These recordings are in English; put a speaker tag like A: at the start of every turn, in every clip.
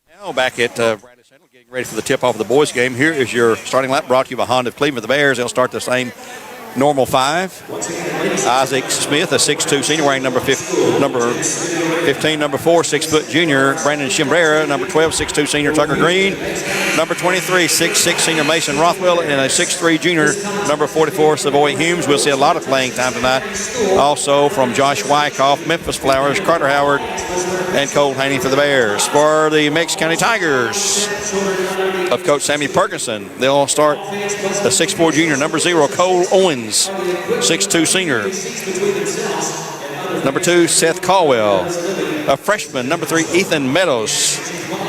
A: Now back at Bradley Central, getting ready for the tip-off of the boys' game. Here is your starting lineup brought to you by Honda of Cleveland. The Bears, they'll start the same normal five. Isaac Smith, a 6'2 senior, wearing number 15, number 4, 6-foot junior. Brandon Chimbera, number 12, 6'2 senior. Tucker Green, number 23, 6'6 senior. Mason Rothwell, and a 6'3 junior, number 44, Savoy Humes. We'll see a lot of playing time tonight. Also from Josh Wyckoff, Memphis Flowers, Carter Howard, and Cole Haney for the Bears. For the Meigs County Tigers of Coach Sammy Perkinson, they'll start the 6'4 junior, number 0, Cole Owens, 6'2 senior. Number 2, Seth Caldwell. A freshman, number 3, Ethan Meadows.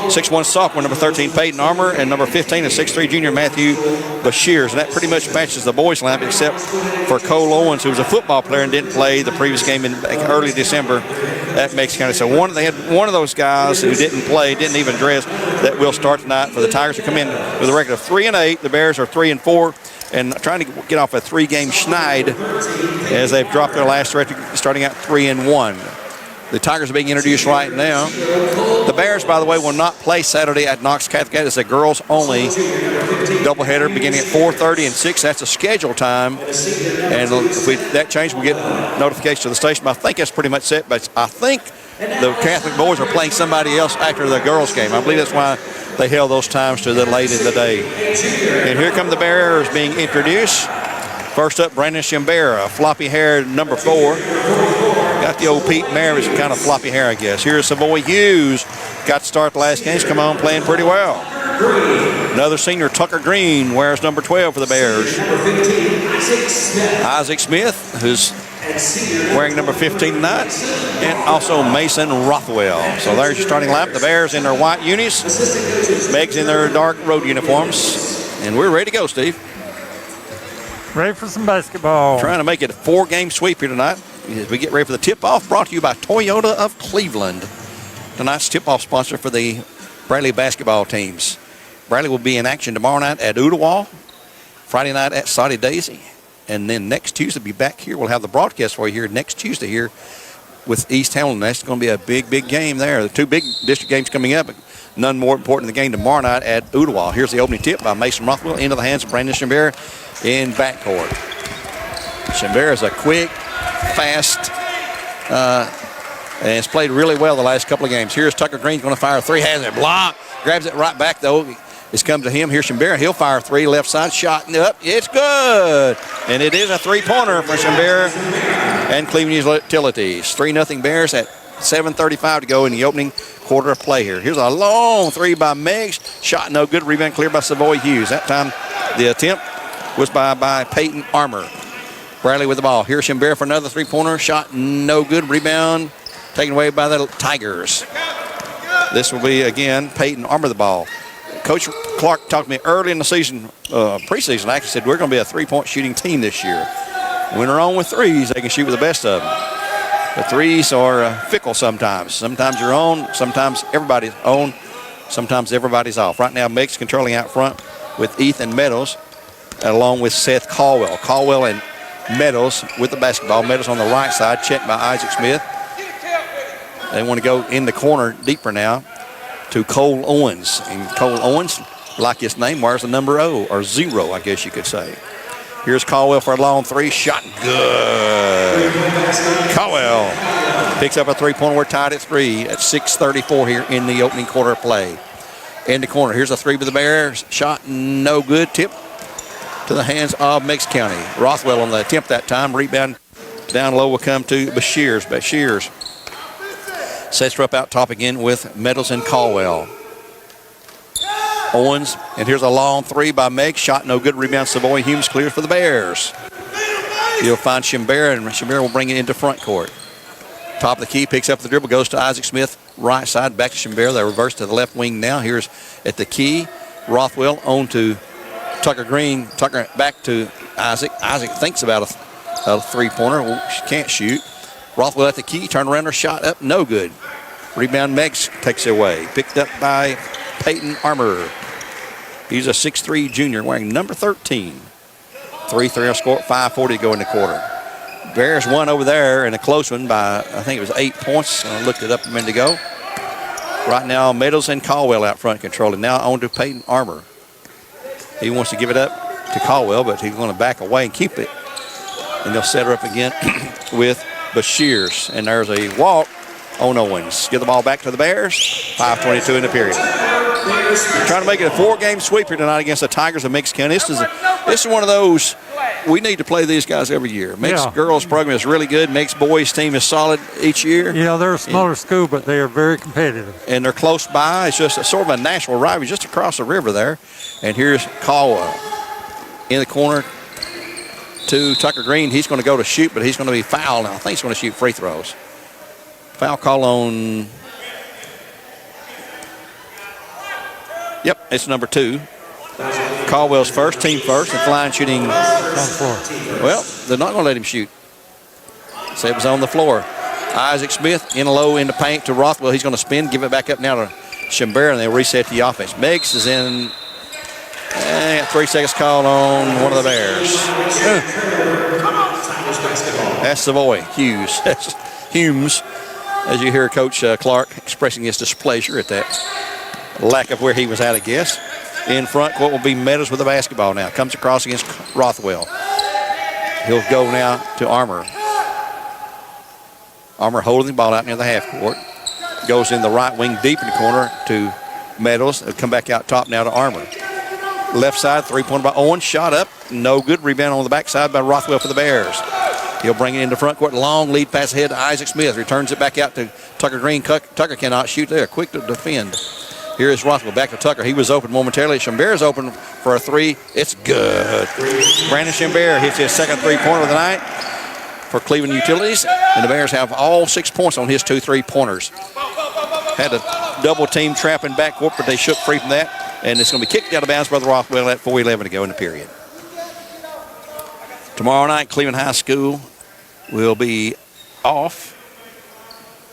A: 6'1 sophomore, number 13, Peyton Armour, and number 15, a 6'3 junior, Matthew Bashirs. And that pretty much matches the boys' lineup, except for Cole Owens, who was a football player and didn't play the previous game in early December at Meigs County. So they had one of those guys who didn't play, didn't even dress, that will start tonight for the Tigers, who come in with a record of 3-8. The Bears are 3-4. And trying to get off a 3-game schneid as they've dropped their last record, starting out 3-1. The Tigers are being introduced right now. The Bears, by the way, will not play Saturday at Knox Catholic. It's a girls-only doubleheader beginning at 4:30 and 6. That's a schedule time. And if that changes, we'll get notification to the station. But I think that's pretty much set. But I think the Catholic boys are playing somebody else after the girls' game. I believe that's why they held those times to the late in the day. And here come the Bears being introduced. First up, Brandon Chimbera, floppy-haired number 4. Got the old Pete Maravich kind of floppy hair, I guess. Here's Savoy Hughes. Got to start the last games. Come on, playing pretty well. Another senior, Tucker Green, wears number 12 for the Bears. Isaac Smith, who's wearing number 15 tonight, and also Mason Rothwell. So there's your starting lineup. The Bears in their white unis, Meigs in their dark road uniforms, and we're ready to go, Steve.
B: Ready for some basketball.
A: Trying to make it a 4-game sweep here tonight as we get ready for the tip-off, brought to you by Toyota of Cleveland. Tonight's tip-off sponsor for the Bradley basketball teams. Bradley will be in action tomorrow night at Ooltewah, Friday night at Soddy Daisy, and then next Tuesday be back here. We'll have the broadcast for you here next Tuesday here with East Hamilton. That's going to be a big, big game there. The 2 big district games coming up, but none more important than the game tomorrow night at Ooltewah. Here's the opening tip by Mason Rothwell into the hands of Brandon Chimbera in backcourt. Chimbera is a quick, fast, and has played really well the last couple of games. Here's Tucker Green going to fire a 3, has it blocked, grabs it right back though. It's come to him. Here's Chimbera. He'll fire a 3, left side shot up. It's good, and it is a 3-pointer for Chimbera and Cleveland Utilities. 3-0 Bears at 7:35 to go in the opening quarter of play here. Here's a long 3 by Meigs. Shot no good. Rebound cleared by Savoy Hughes. That time the attempt was by Peyton Armour. Bradley with the ball. Here's Chimbera for another 3-pointer. Shot no good. Rebound taken away by the Tigers. This will be, again, Peyton Armour the ball. Coach Clark talked to me early in the season, preseason, actually said we're going to be a 3-point shooting team this year. When they're on with 3s, they can shoot with the best of them. The 3s are fickle sometimes. Sometimes you're on, sometimes everybody's on, sometimes everybody's off. Right now, Meigs controlling out front with Ethan Meadows, along with Seth Caldwell. Caldwell and Meadows with the basketball. Meadows on the right side, checked by Isaac Smith. They want to go in the corner deeper now to Cole Owens. And Cole Owens, like his name, wears the number 0, or 0, I guess you could say. Here's Caldwell for a long 3. Shot good. Caldwell picks up a 3-pointer. We're tied at 3 at 6:34 here in the opening quarter of play. In the corner. Here's a 3 by the Bears. Shot no good. Tip to the hands of Meigs County. Rothwell on the attempt that time. Rebound down low will come to Bashirs. Bashirs sets her up out top again with Meadows and Caldwell. Owens, and here's a long 3 by Meigs. Shot no good. Rebound Savoy Humes clears for the Bears. He'll find Chimbera, and Chimbera will bring it into front court. Top of the key, picks up the dribble, goes to Isaac Smith, right side, back to Chimbera. They reverse to the left wing now. Here's at the key, Rothwell on to Tucker Green. Tucker back to Isaac. Isaac thinks about a 3-pointer. Well, she can't shoot. Rothwell at the key, turn around her shot up, no good. Rebound, Meigs takes it away. Picked up by Peyton Armour. He's a 6'3 junior wearing number 13. 3-3 score, 5:40 to go in the quarter. Bears won over there in a close one by, I think it was 8 points. I looked it up a minute ago. Right now, Meadows and Caldwell out front controlling. Now on to Peyton Armour. He wants to give it up to Caldwell, but he's going to back away and keep it. And they'll set her up again with Bashirs. And there's a walk on Owens. Give the ball back to the Bears. 5:22 in the period. Trying to make it a 4-game sweep here tonight against the Tigers of Meigs County. This is one of those, we need to play these guys every year. Meigs girls program is really good. Meigs boys team is solid each year.
B: Yeah, they're a smaller school, but they are very competitive.
A: And they're close by. It's just sort of a national rivalry just across the river there. And here's Caldwell in the corner to Tucker Green. He's going to go to shoot, but he's going to be fouled. I think he's going to shoot free throws. Foul call on, yep, it's number 2. Caldwell's first, team first, and flying shooting. On the floor. Well, they're not going to let him shoot. So it was on the floor. Isaac Smith in low in the paint to Rothwell. He's going to spin, give it back up now to Shimbera, and they'll reset the offense. Meigs is in. 3 seconds called on one of the Bears. That's Savoy, Hughes. That's Humes, as you hear Coach Clark expressing his displeasure at that lack of where he was at, I guess. In front, what will be Meadows with the basketball now. Comes across against Rothwell. He'll go now to Armour. Armour holding the ball out near the half court. Goes in the right wing deep in the corner to Meadows. He'll come back out top now to Armour. Left side, three-pointer by Owens. Shot up, no good. Rebound on the backside by Rothwell for the Bears. He'll bring it into front court. Long lead pass ahead to Isaac Smith. Returns it back out to Tucker Green. Tucker cannot shoot there. Quick to defend. Here is Rothwell back to Tucker. He was open momentarily. Shimbera's open for a 3. It's good. Brandon Shimbera hits his second three-pointer of the night for Cleveland Utilities. And the Bears have all 6 points on his 2 3-pointers. Had a double team trap in backcourt, but they shook free from that. And it's going to be kicked out of bounds by the Rothwell at 4:11 to go in the period. Tomorrow night, Cleveland High School will be off.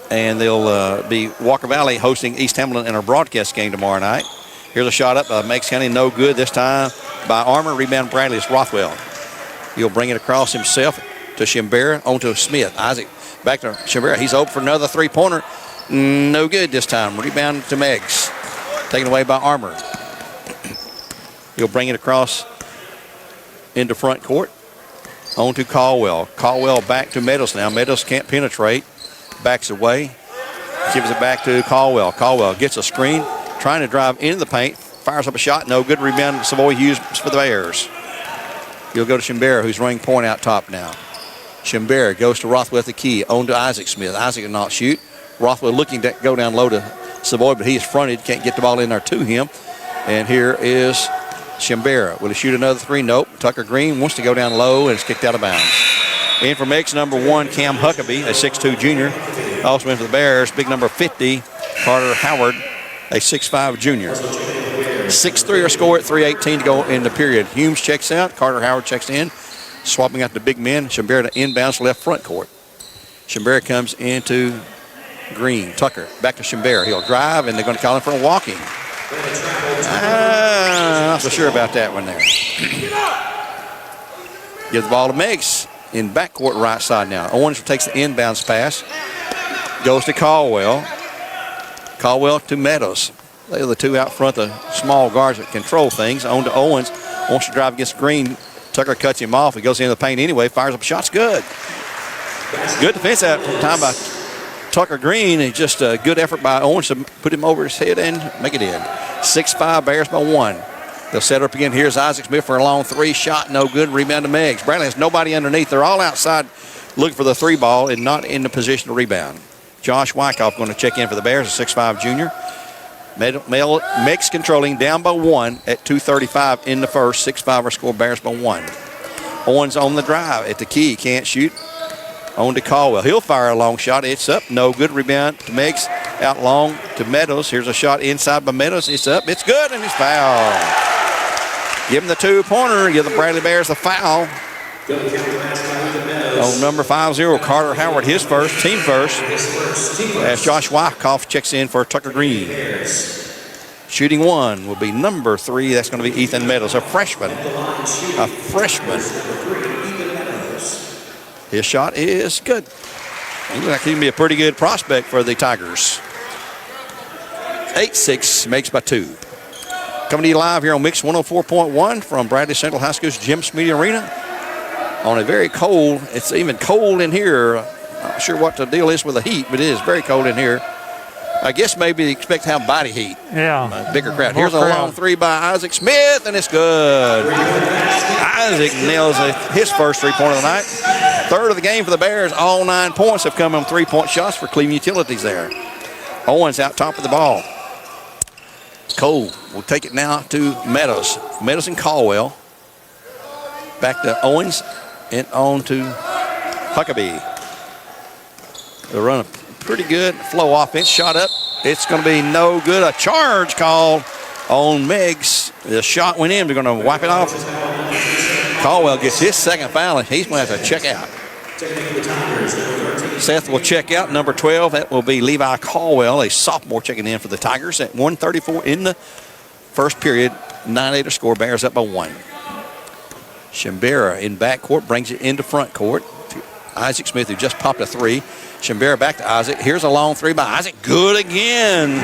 A: And they'll be Walker Valley hosting East Hamilton in our broadcast game tomorrow night. Here's a shot up by Meigs County. No good this time by Armour. Rebound Bradley. It's Rothwell. He'll bring it across himself to Shimbera. On to Smith. Isaac back to Shimbera. He's open for another three-pointer. No good this time. Rebound to Meigs. Taken away by Armour. He'll bring it across into front court. On to Caldwell. Caldwell back to Meadows now. Meadows can't penetrate. Backs away. Gives it back to Caldwell. Caldwell gets a screen. Trying to drive into the paint. Fires up a shot. No good. Rebound Savoy Hughes for the Bears. He'll go to Shimbera, who's running point out top now. Shimbera goes to Rothwell at the key. On to Isaac Smith. Isaac will not shoot. Rothwell looking to go down low to Savoy, but he is fronted. Can't get the ball in there to him. And here is Shimbera. Will he shoot another 3? Nope. Tucker Green wants to go down low, and it's kicked out of bounds. In for Meigs, number 1, Cam Huckabee, a 6'2 junior. Also in for the Bears, big number 50, Carter Howard, a 6'5 junior. 6-3 are score at 3:18 to go in the period. Humes checks out. Carter Howard checks in. Swapping out the big men. Shimbera to inbounds left front court. Shimbera comes into Green. Tucker back to Shimbera. He'll drive, and they're going to call him for a walking. Not so sure about that one there. Give the ball to Meigs in backcourt right side now. Owens takes the inbounds pass. Goes to Caldwell. Caldwell to Meadows. They're the two out front, the small guards that control things. On to Owens. Wants to drive against Green. Tucker cuts him off. He goes into the paint anyway. Fires up shots. Good. Good defense that time by Tucker Green. It's just a good effort by Owens to put him over his head and make it in. 6-5, Bears by 1. They'll set up again. Here's Isaac Smith for a long 3. Shot no good. Rebound to Meigs. Bradley has nobody underneath. They're all outside looking for the 3 ball and not in the position to rebound. Josh Wyckoff going to check in for the Bears, a 6'5 junior. Meigs controlling down by 1 at 2:35 in the first. 6-5 are score, Bears by 1. Owens on the drive at the key. Can't shoot. On to Caldwell. He'll fire a long shot. It's up. No good. Rebound to Meigs. Out long to Meadows. Here's a shot inside by Meadows. It's up. It's good, and it's foul. Give him the 2-pointer. Give the Bradley Bears the foul. On number 50, Carter Howard, his first, team first. As Josh Wyckoff checks in for Tucker Green. Shooting 1 will be number 3. That's going to be Ethan Meadows, a freshman. A freshman. His shot is good. He looks like he can be a pretty good prospect for the Tigers. 8-6, Meigs by 2. Coming to you live here on Mix 104.1 from Bradley Central High School's Jim Smiddy Arena. On a very cold, it's even cold in here. Not sure what the deal is with the heat, but it is very cold in here. I guess maybe they expect to have body heat.
B: Yeah.
A: A bigger crowd. Here's a long three by Isaac Smith, and it's good. Isaac nails his first three-pointer of the night. Third of the game for the Bears. All 9 points have come on three-point shots for Cleveland Utilities there. Owens out top of the ball. Cole will take it now to Meadows. Meadows and Caldwell. Back to Owens and on to Huckabee. They'll run a pretty good flow offense. Shot up. It's going to be no good. A charge called on Meigs. The shot went in. They're going to wipe it off. Caldwell gets his second foul, and he's going to have to check out. Seth will check out. Number 12, that will be Levi Caldwell, a sophomore, checking in for the Tigers at 1:34 in the first period. 9-8 score. Bears up by 1. Shimbera in backcourt brings it into front court. Isaac Smith, who just popped a three. Shimbera back to Isaac. Here's a long three by Isaac. Good again.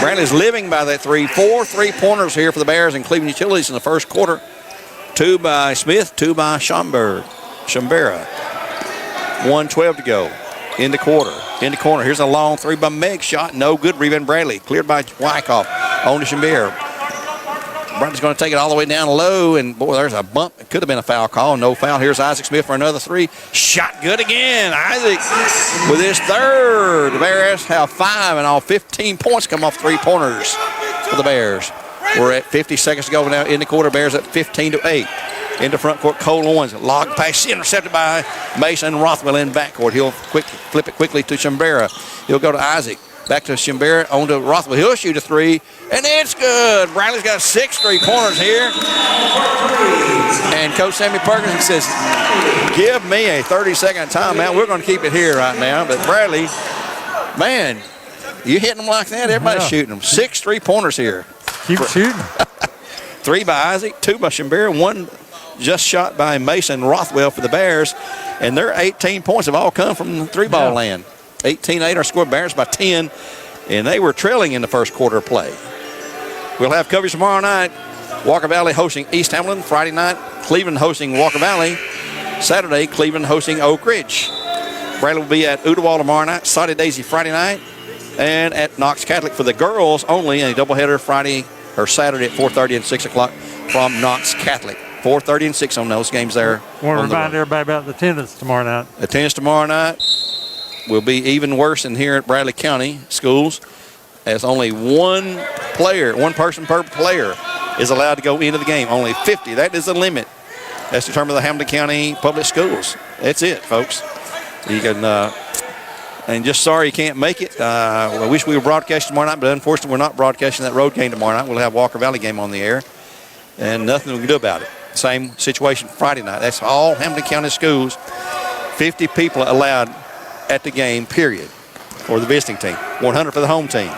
A: Bradley's living by that three. 4 3-pointers here for the Bears and Cleveland Utilities in the first quarter. 2 by Smith, 2 by Shimbera. 1:12 to go. In the quarter. In the corner. Here's a long three by Meigs. Shot no good. Rebound Bradley. Cleared by Wyckoff. On to Shimbera. Bradley's going to take it all the way down low, and boy, there's a bump. It could have been a foul call. No foul. Here's Isaac Smith for another three. Shot good again. Isaac with his third. The Bears have 5, and all 15 points come off three-pointers for the Bears. We're at 50 seconds to go now in the quarter. Bears at 15-8. Into front court, Cole Owens. Log pass intercepted by Mason Rothwell in backcourt. He'll flip it quickly to Shimbera. He'll go to Isaac. Back to Shimbera, on to Rothwell. He'll shoot a three, and it's good. Bradley's got 6 3-pointers here. And Coach Sammy Perkins says, give me a 30-second timeout. We're going to keep it here right now. But Bradley, man, you hitting them like that, everybody's shooting them. 6 3-pointers here.
B: Keep shooting.
A: 3 by Isaac, 2 by Shimbera, 1 just shot by Mason Rothwell for the Bears. And their 18 points have all come from the three-ball land. 18-8 are scored. Bears by 10, and they were trailing in the first quarter of play. We'll have coverage tomorrow night. Walker Valley hosting East Hamilton. Friday night, Cleveland hosting Walker Valley. Saturday, Cleveland hosting Oak Ridge. Bradley will be at Ooltewah tomorrow night. Soddy Daisy Friday night, and at Knox Catholic for the girls only. A doubleheader Friday or Saturday at 4:30 and 6 o'clock from Knox Catholic. 4:30 and 6 on those games there.
B: Want to remind everybody about the attendance tomorrow night.
A: Attendance tomorrow night will be even worse than here at Bradley County schools, as only one person per player is allowed to go into the game. Only 50. That is the limit. That's determined by the Hamilton County Public Schools. That's it, folks. You can, and just sorry you can't make it. I wish we were broadcasting tomorrow night, but unfortunately we're not broadcasting that road game tomorrow night. We'll have Walker Valley game on the air, and nothing we can do about it. Same situation Friday night. That's all Hamilton County schools. 50 people allowed at the game, period, for the visiting team. 100 for the home team.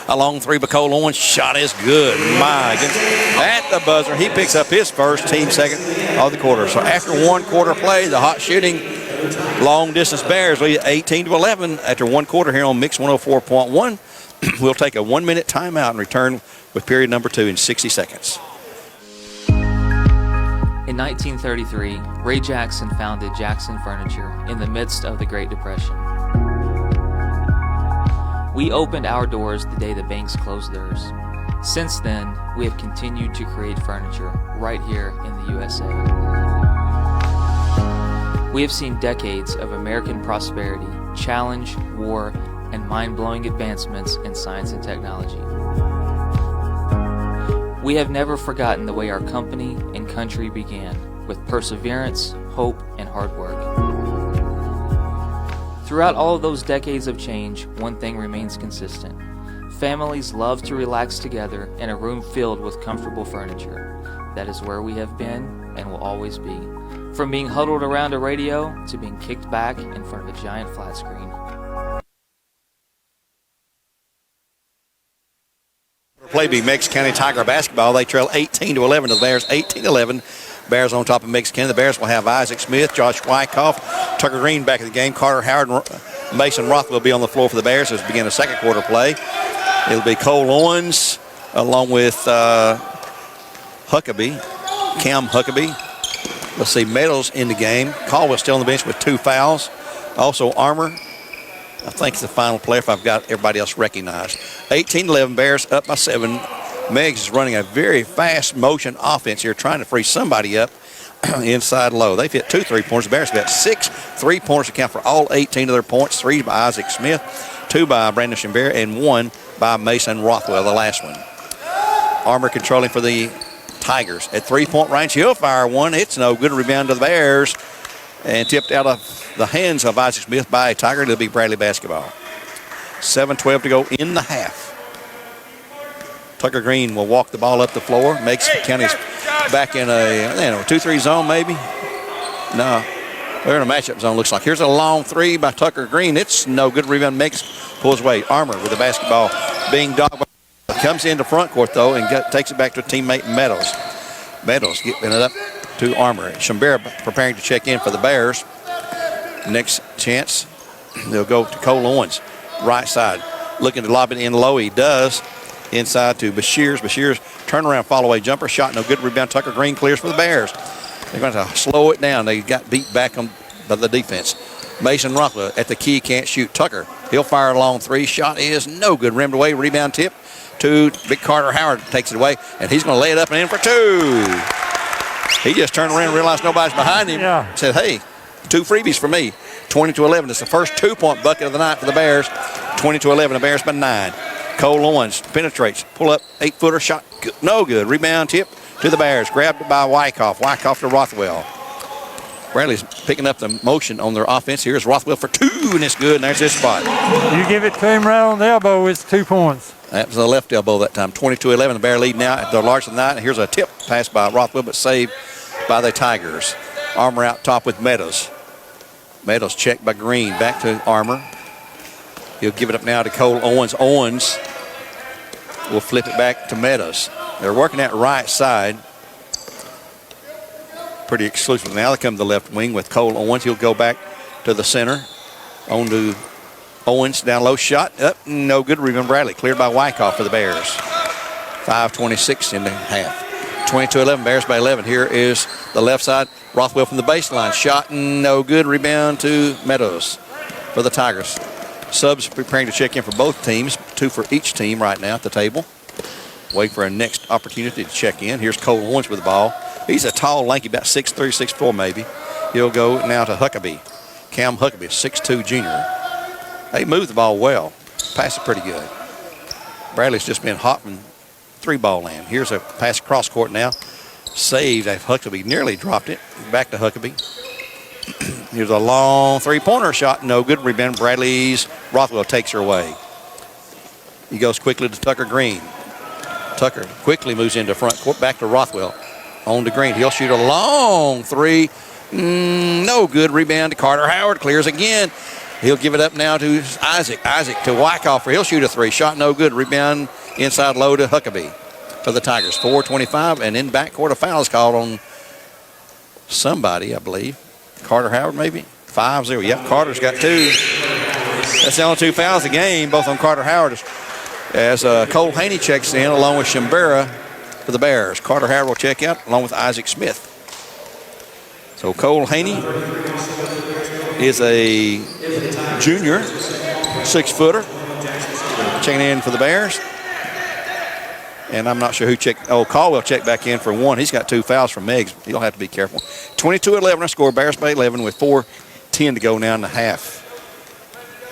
A: A long three by Cole Owens. Shot is good. My goodness. At the buzzer, he picks up his first, team second of the quarter. So after one quarter play, the hot shooting, long-distance Bears lead 18-11 after one quarter here on Mix 104.1. We'll take a 1-minute timeout and return with period number 2 in 60 seconds.
C: In 1933, Ray Jackson founded Jackson Furniture in the midst of the Great Depression. We opened our doors the day the banks closed theirs. Since then, we have continued to create furniture right here in the USA. We have seen decades of American prosperity, challenge, war, and mind-blowing advancements in science and technology. We have never forgotten the way our company and country began, with perseverance, hope, and hard work. Throughout all of those decades of change, one thing remains consistent. Families love to relax together in a room filled with comfortable furniture. That is where we have been and will always be. From being huddled around a radio to being kicked back in front of a giant flat screen.
A: Play be Meigs County Tiger basketball. They trail 18-11 to the Bears. 18-11. Bears on top of Meigs County. The Bears will have Isaac Smith, Josh Wyckoff, Tucker Green back in the game. Carter Howard and Mason Roth will be on the floor for the Bears as we begin the second quarter play. It'll be Cole Owens along with Huckabee, Cam Huckabee. Let's see, Meadows in the game. Caldwell still on the bench with 2 fouls. Also Armour, I think it's the final player if I've got everybody else recognized. 18-11, Bears up by 7. Meigs is running a very fast motion offense here, trying to free somebody up inside low. They've hit 2 3-pointers. The Bears have got 6 3-pointers to count for all 18 of their points. 3 by Isaac Smith, 2 by Brandon Shimbera, and 1 by Mason Rothwell, the last one. Armour controlling for the Tigers. At 3-point range, he'll fire one. It's no good. Rebound to the Bears. And tipped out of the hands of Isaac Smith by a Tiger. It'll be Bradley basketball. 7:12 to go in the half. Tucker Green will walk the ball up the floor. Makes County's back in a 2-3 zone maybe. No, they're in a matchup zone, looks like. Here's a long 3 by Tucker Green. It's no good. Rebound. Meigs pulls away. Armour with the basketball being dogged. Comes into front court, though, and takes it back to a teammate, Meadows. Meadows getting it up to Armour. Shimbera preparing to check in for the Bears. Next chance, they'll go to Cole Owens, right side. Looking to lob it in low. He does. Inside to Bashirs. Bashirs turnaround follow-away jumper. Shot no good. Rebound. Tucker Green clears for the Bears. They're going to slow it down. They got beat back by the defense. Mason Rothwell at the key, can't shoot. Tucker, he'll fire a long 3. Shot is no good. Rimmed away. Rebound tip to Big Carter Howard. Takes it away, and he's going to lay it up and in for 2. He just turned around and realized nobody's behind him.
B: Yeah.
A: Said, hey, 2 freebies for me. 20-11. It's the first 2-point bucket of the night for the Bears. 20-11. The Bears by 9. Cole Owens penetrates. Pull up. 8-footer shot. No good. Rebound tip to the Bears. Grabbed by Wyckoff. Wyckoff to Rothwell. Bradley's picking up the motion on their offense. Here's Rothwell for 2, and it's good, and there's his spot.
B: You give it to him right on the elbow, it's 2 points.
A: That was the left elbow that time. 22-11, the Bear lead now at the large of the night. And here's a tip pass by Rothwell, but saved by the Tigers. Armour out top with Meadows. Meadows checked by Green. Back to Armour. He'll give it up now to Cole Owens. Owens will flip it back to Meadows. They're working that right side. Pretty exclusive. Now they come to the left wing with Cole Owens. He'll go back to the center. On to Owens, down low shot. Up, no good. Rebound Bradley. Cleared by Wyckoff for the Bears. 5:26 in the half. 22-11, Bears by 11. Here is the left side. Rothwell from the baseline. Shot, no good. Rebound to Meadows for the Tigers. Subs preparing to check in for both teams. 2 for each team right now at the table. Waiting for a next opportunity to check in. Here's Cole Owens with the ball. He's a tall, lanky, about 6'3", 6'4", maybe. He'll go now to Huckabee. Cam Huckabee, 6'2" junior. They move the ball well. Pass it pretty good. Bradley's just been hot from 3-ball land. Here's a pass across court now. Saved. Huckabee nearly dropped it. Back to Huckabee. Here's a long 3-pointer shot. No good. Rebound. Bradley's. Rothwell takes her away. He goes quickly to Tucker Green. Tucker quickly moves into front court. Back to Rothwell. On to Green. He'll shoot a long 3. No good. Rebound to Carter Howard. Clears again. He'll give it up now to Isaac. Isaac to Wyckoff. He'll shoot a 3. Shot no good. Rebound inside low to Huckabee for the Tigers. 4:25, and in backcourt a foul is called on somebody, I believe. Carter Howard maybe? 5-0. Yep, Carter's got 2. That's the only 2 fouls of the game, both on Carter Howard. As Cole Haney checks in along with Shimbera for the Bears. Carter Howard will check out along with Isaac Smith. So Cole Haney is a junior, 6-footer, checking in for the Bears. And I'm not sure who checked. Oh, Caldwell checked back in for 1. He's got 2 fouls from Meigs. He'll have to be careful. 22-11 our score. Bears by 11 with 4:10 to go now in the half.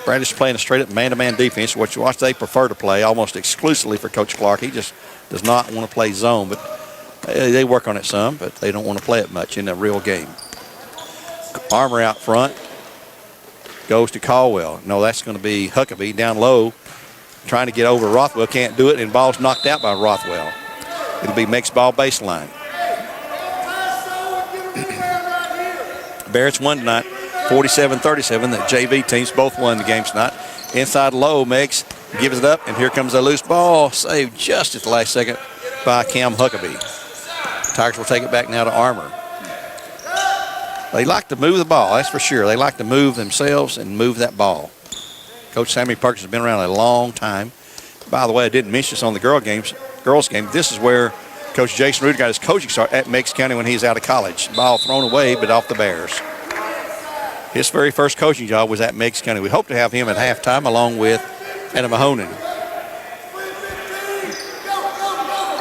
A: Bradley's playing a straight-up man-to-man defense, which they prefer to play almost exclusively for Coach Clark. He just does not want to play zone, but they work on it some, but they don't want to play it much in a real game. Armour out front. Goes to Caldwell. No, that's going to be Huckabee down low. Trying to get over Rothwell. Can't do it, and ball's knocked out by Rothwell. It'll be Meigs ball baseline. Barrett's won tonight. 47-37. The JV teams both won the game tonight. Inside low, Meigs gives it up, and here comes a loose ball. Saved just at the last second by Cam Huckabee. Tigers will take it back now to Armour. They like to move the ball, that's for sure. They like to move themselves and move that ball. Coach Sammy Perkins has been around a long time. By the way, I didn't mention this on the girls game. This is where Coach Jason Ruder got his coaching start at Meigs County when he was out of college. Ball thrown away, but off the Bears. His very first coaching job was at Meigs County. We hope to have him at halftime along with Adam Mahonen.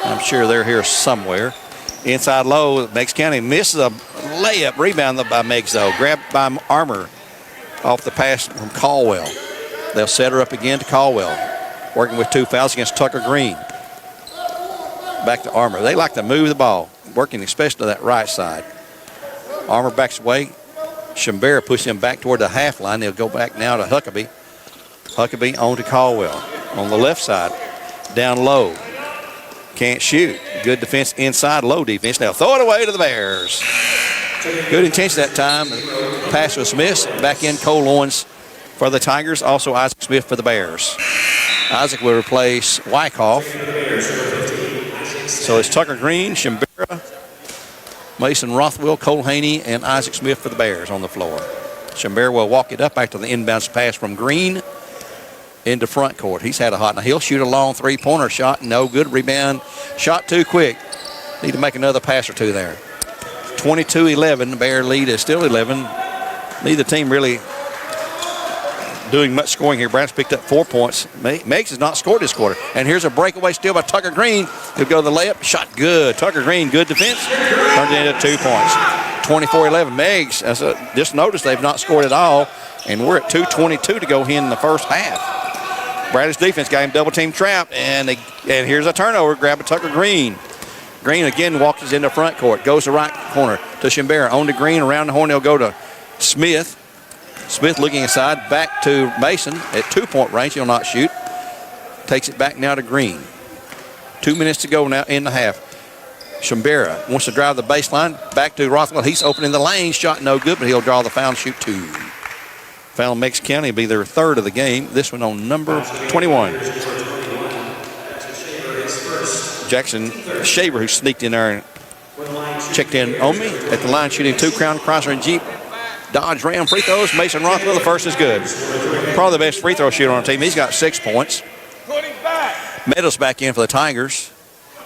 A: I'm sure they're here somewhere. Inside low, Meigs County misses a layup. Rebound by Meigs, though. Grabbed by Armour off the pass from Caldwell. They'll set her up again to Caldwell. Working with 2 fouls against Tucker Green. Back to Armour. They like to move the ball, working especially to that right side. Armour backs away. Shimbera pushes him back toward the half line. They'll go back now to Huckabee. Huckabee on to Caldwell. On the left side, down low. Can't shoot. Good defense inside, low defense. Now throw it away to the Bears. Good intention that time. Pass was missed. Back in Cole Owens for the Tigers. Also Isaac Smith for the Bears. Isaac will replace Wyckoff. So it's Tucker Green, Shimbera, Mason Rothwell, Cole Haney, and Isaac Smith for the Bears on the floor. Shimbera will walk it up after the inbounds pass from Green into front court. He's had a hot. Now he'll shoot a long three-pointer shot. No good. Rebound. Shot too quick. Need to make another pass or two there. 22-11. The Bear lead is still 11. Neither team really doing much scoring here. Brown's picked up 4 points. Meigs has not scored this quarter. And here's a breakaway steal by Tucker Green. He'll go to the layup. Shot good. Tucker Green, good defense. Turns it into 2 points. 24-11. Meigs, just notice they've not scored at all. And we're at 2:22 to go in the first half. Bradley's defense got him double-team trapped. And here's a turnover. Grab a Tucker Green. Green again walks into front court. Goes to right corner to Shimbera. On to Green. Around the horn, he'll go to Smith. Smith looking inside, back to Mason at 2-point range. He'll not shoot. Takes it back now to Green. 2 minutes to go now in the half. Shimbera wants to drive the baseline. Back to Rothwell. He's opening the lane. Shot no good, but he'll draw the foul and shoot 2. Foul Meigs County will be their third of the game. This one on number 21. Jackson Shaver, who sneaked in there and checked in on me at the line, shooting 2 Crown Crosser and Jeep Dodge Ram free throws. Mason Rothwell, the first is good. Probably the best free throw shooter on the team. He's got 6 points. Meadows back in for the Tigers.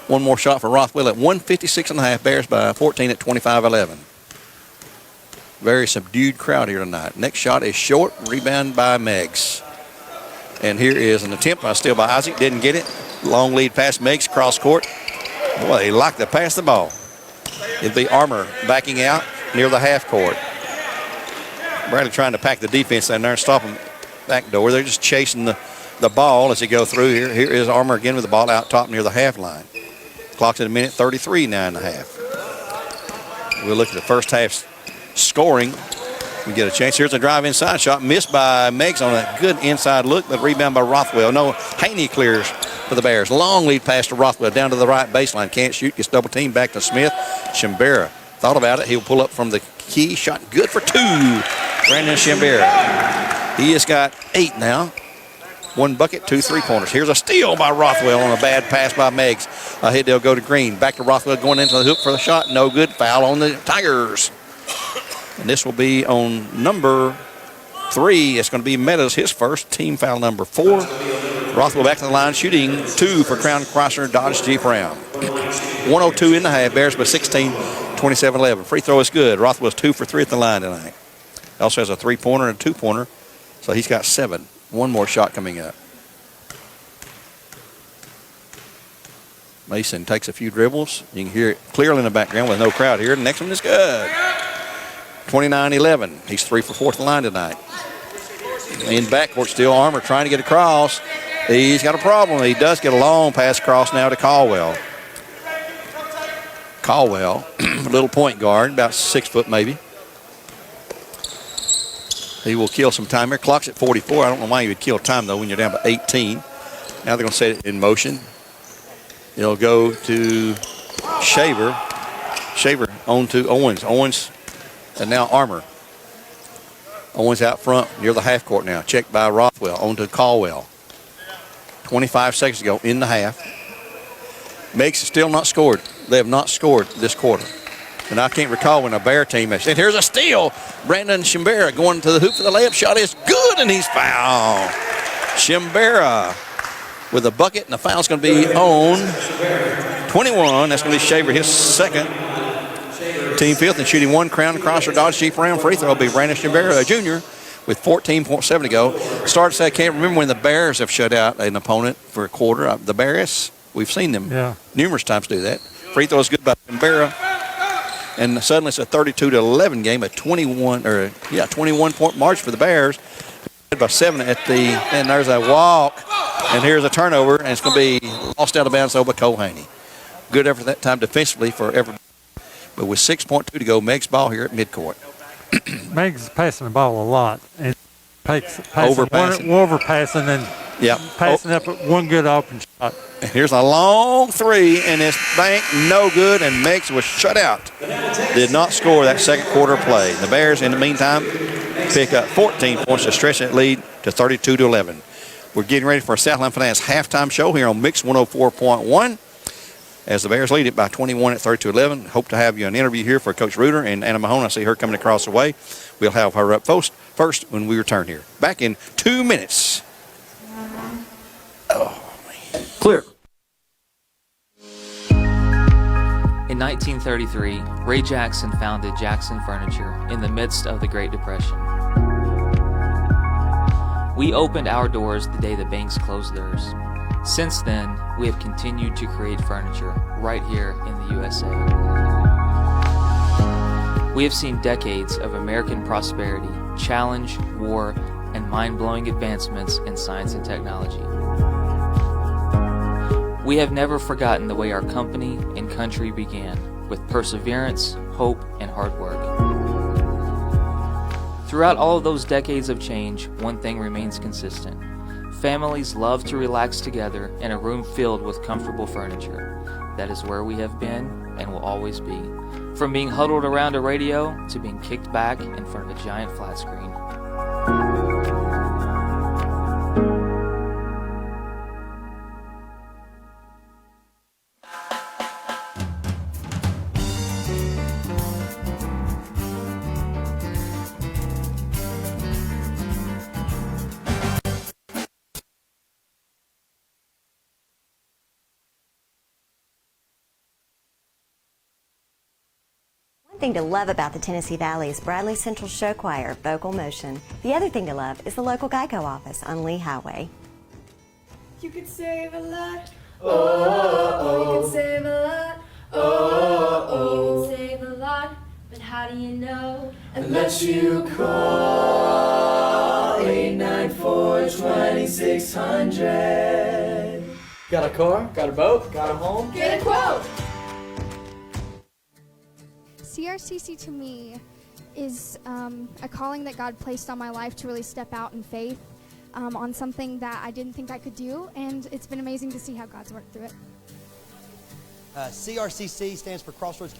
A: One more shot for Rothwell at 156.5. Bears by 14 at 25-11. Very subdued crowd here tonight. Next shot is short. Rebound by Meigs. And here is an attempt by steal by Isaac. Didn't get it. Long lead pass Meigs cross court. Boy, they like to pass the ball. It'll be Armour backing out near the half court. Bradley trying to pack the defense in there and stop them back door. They're just chasing the ball as they go through here. Here is Armour again with the ball out top near the half line. Clock's at 1:33, 9.5. We'll look at the first half scoring. We get a chance. Here's a drive inside shot. Missed by Meigs on a good inside look, but rebound by Rothwell. No, Haney clears for the Bears. Long lead pass to Rothwell down to the right baseline. Can't shoot. Gets double teamed back to Smith. Shimbera thought about it. He'll pull up from the key. Shot good for 2. Brandon Shimbera. He has got 8 now. 1 bucket, 2 3-pointers. Here's a steal by Rothwell on a bad pass by Meigs. Ahead they'll go to Green. Back to Rothwell going into the hoop for the shot. No good. Foul on the Tigers. And this will be on number 3. It's going to be Meadows, his first. Team foul number 4. Rothwell back to the line, shooting 2 for Crown Crosser Dodge Jeep Ram. 1:02 in the half. Bears by 16, 27-11. Free throw is good. Rothwell's 2 for 3 at the line tonight. Also has a 3-pointer and a 2-pointer, so he's got 7. One more shot coming up. Mason takes a few dribbles. You can hear it clearly in the background with no crowd here. The next one is good. 29-11. He's 3 for 4 at the line tonight. In backcourt still, Armour trying to get across. He's got a problem. He does get a long pass across now to Caldwell. Caldwell, a little point guard, about 6 foot maybe. He will kill some time here. Clock's at 44. I don't know why you would kill time, though, when you're down by 18. Now they're going to set it in motion. It'll go to Shaver. Shaver on to Owens. Owens and now Armour. Owens out front near the half court now. Checked by Rothwell. On to Caldwell. 25 seconds to go in the half. Meigs still not scored. They have not scored this quarter. And I can't recall when a Bear team has. And here's a steal. Brandon Shimbera going to the hoop for the layup. Shot is good, and he's fouled. Shimbera with a bucket, and the foul's going to be on 21. That's going to be Shaver, his second. Team fifth, and shooting one crown crosser Dodge Jeep round free throw will be Brandon Jr. with 14.7 to go. Start to say, I can't remember when the Bears have shut out an opponent for a quarter. The Bears, we've seen them numerous times do that. Free throw is good by Canberra. And suddenly it's a 32-11 game, a 21-point march for the Bears. By 7 at the, and there's a walk, and here's a turnover, and it's going to be lost out of bounds over Cole Haney. Good effort that time defensively for everybody. But with 6.2 to go, Meigs ball here at midcourt.
B: Meigs is passing the ball a lot. And
A: Overpassing.
B: Overpassing and passing up at one good open shot.
A: And here's a long three, and it's banked, no good, and Meigs was shut out. Did not score that second quarter play. The Bears, in the meantime, pick up 14 points to stretch that lead to 32-11. We're getting ready for a Southland Finance halftime show here on Mix 104.1. As the Bears lead it by 21 at 32-11. Hope to have you an interview here for Coach Reuter and Anna Mahone. I see her coming across the way. We'll have her up first when we return here. Back in 2 minutes.
D: Clear.
C: In 1933, Ray Jackson founded Jackson Furniture in the midst of the Great Depression. We opened our doors the day the banks closed theirs. Since then, we have continued to create furniture right here in the USA. We have seen decades of American prosperity, challenge, war, and mind-blowing advancements in science and technology. We have never forgotten the way our company and country began, with perseverance, hope, and hard work. Throughout all of those decades of change, one thing remains consistent. Families love to relax together in a room filled with comfortable furniture. That is where we have been and will always be. From being huddled around a radio to being kicked back in front of a giant flat screen.
E: One thing to love about the Tennessee Valley is Bradley Central Show Choir, Vocal Motion. The other thing to love is the local Geico office on Lee Highway.
F: You could save a lot. Oh, you can save a lot. Oh, you can save a lot. But how do you know? Unless you call 894-2600.
D: Got a car? Got a boat? Got a home?
F: Get a quote.
G: CRCC to me is a calling that God placed on my life to really step out in faith on something that I didn't think I could do, and it's been amazing to see how God's worked through it.
H: CRCC stands for Crossroads.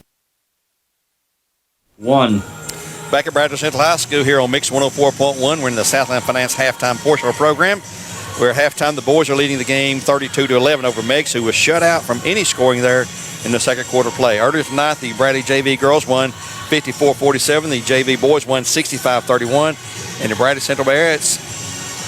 D: One.
A: Back at Bradley Central High School here on Mix 104.1. We're in the Southland Finance halftime portion of our program. Where at halftime, the boys are leading the game 32-11 over Meigs, who was shut out from any scoring there in the second quarter play. Earlier tonight, the Bradley JV girls won 54-47. The JV boys won 65-31. And the Bradley Central Bears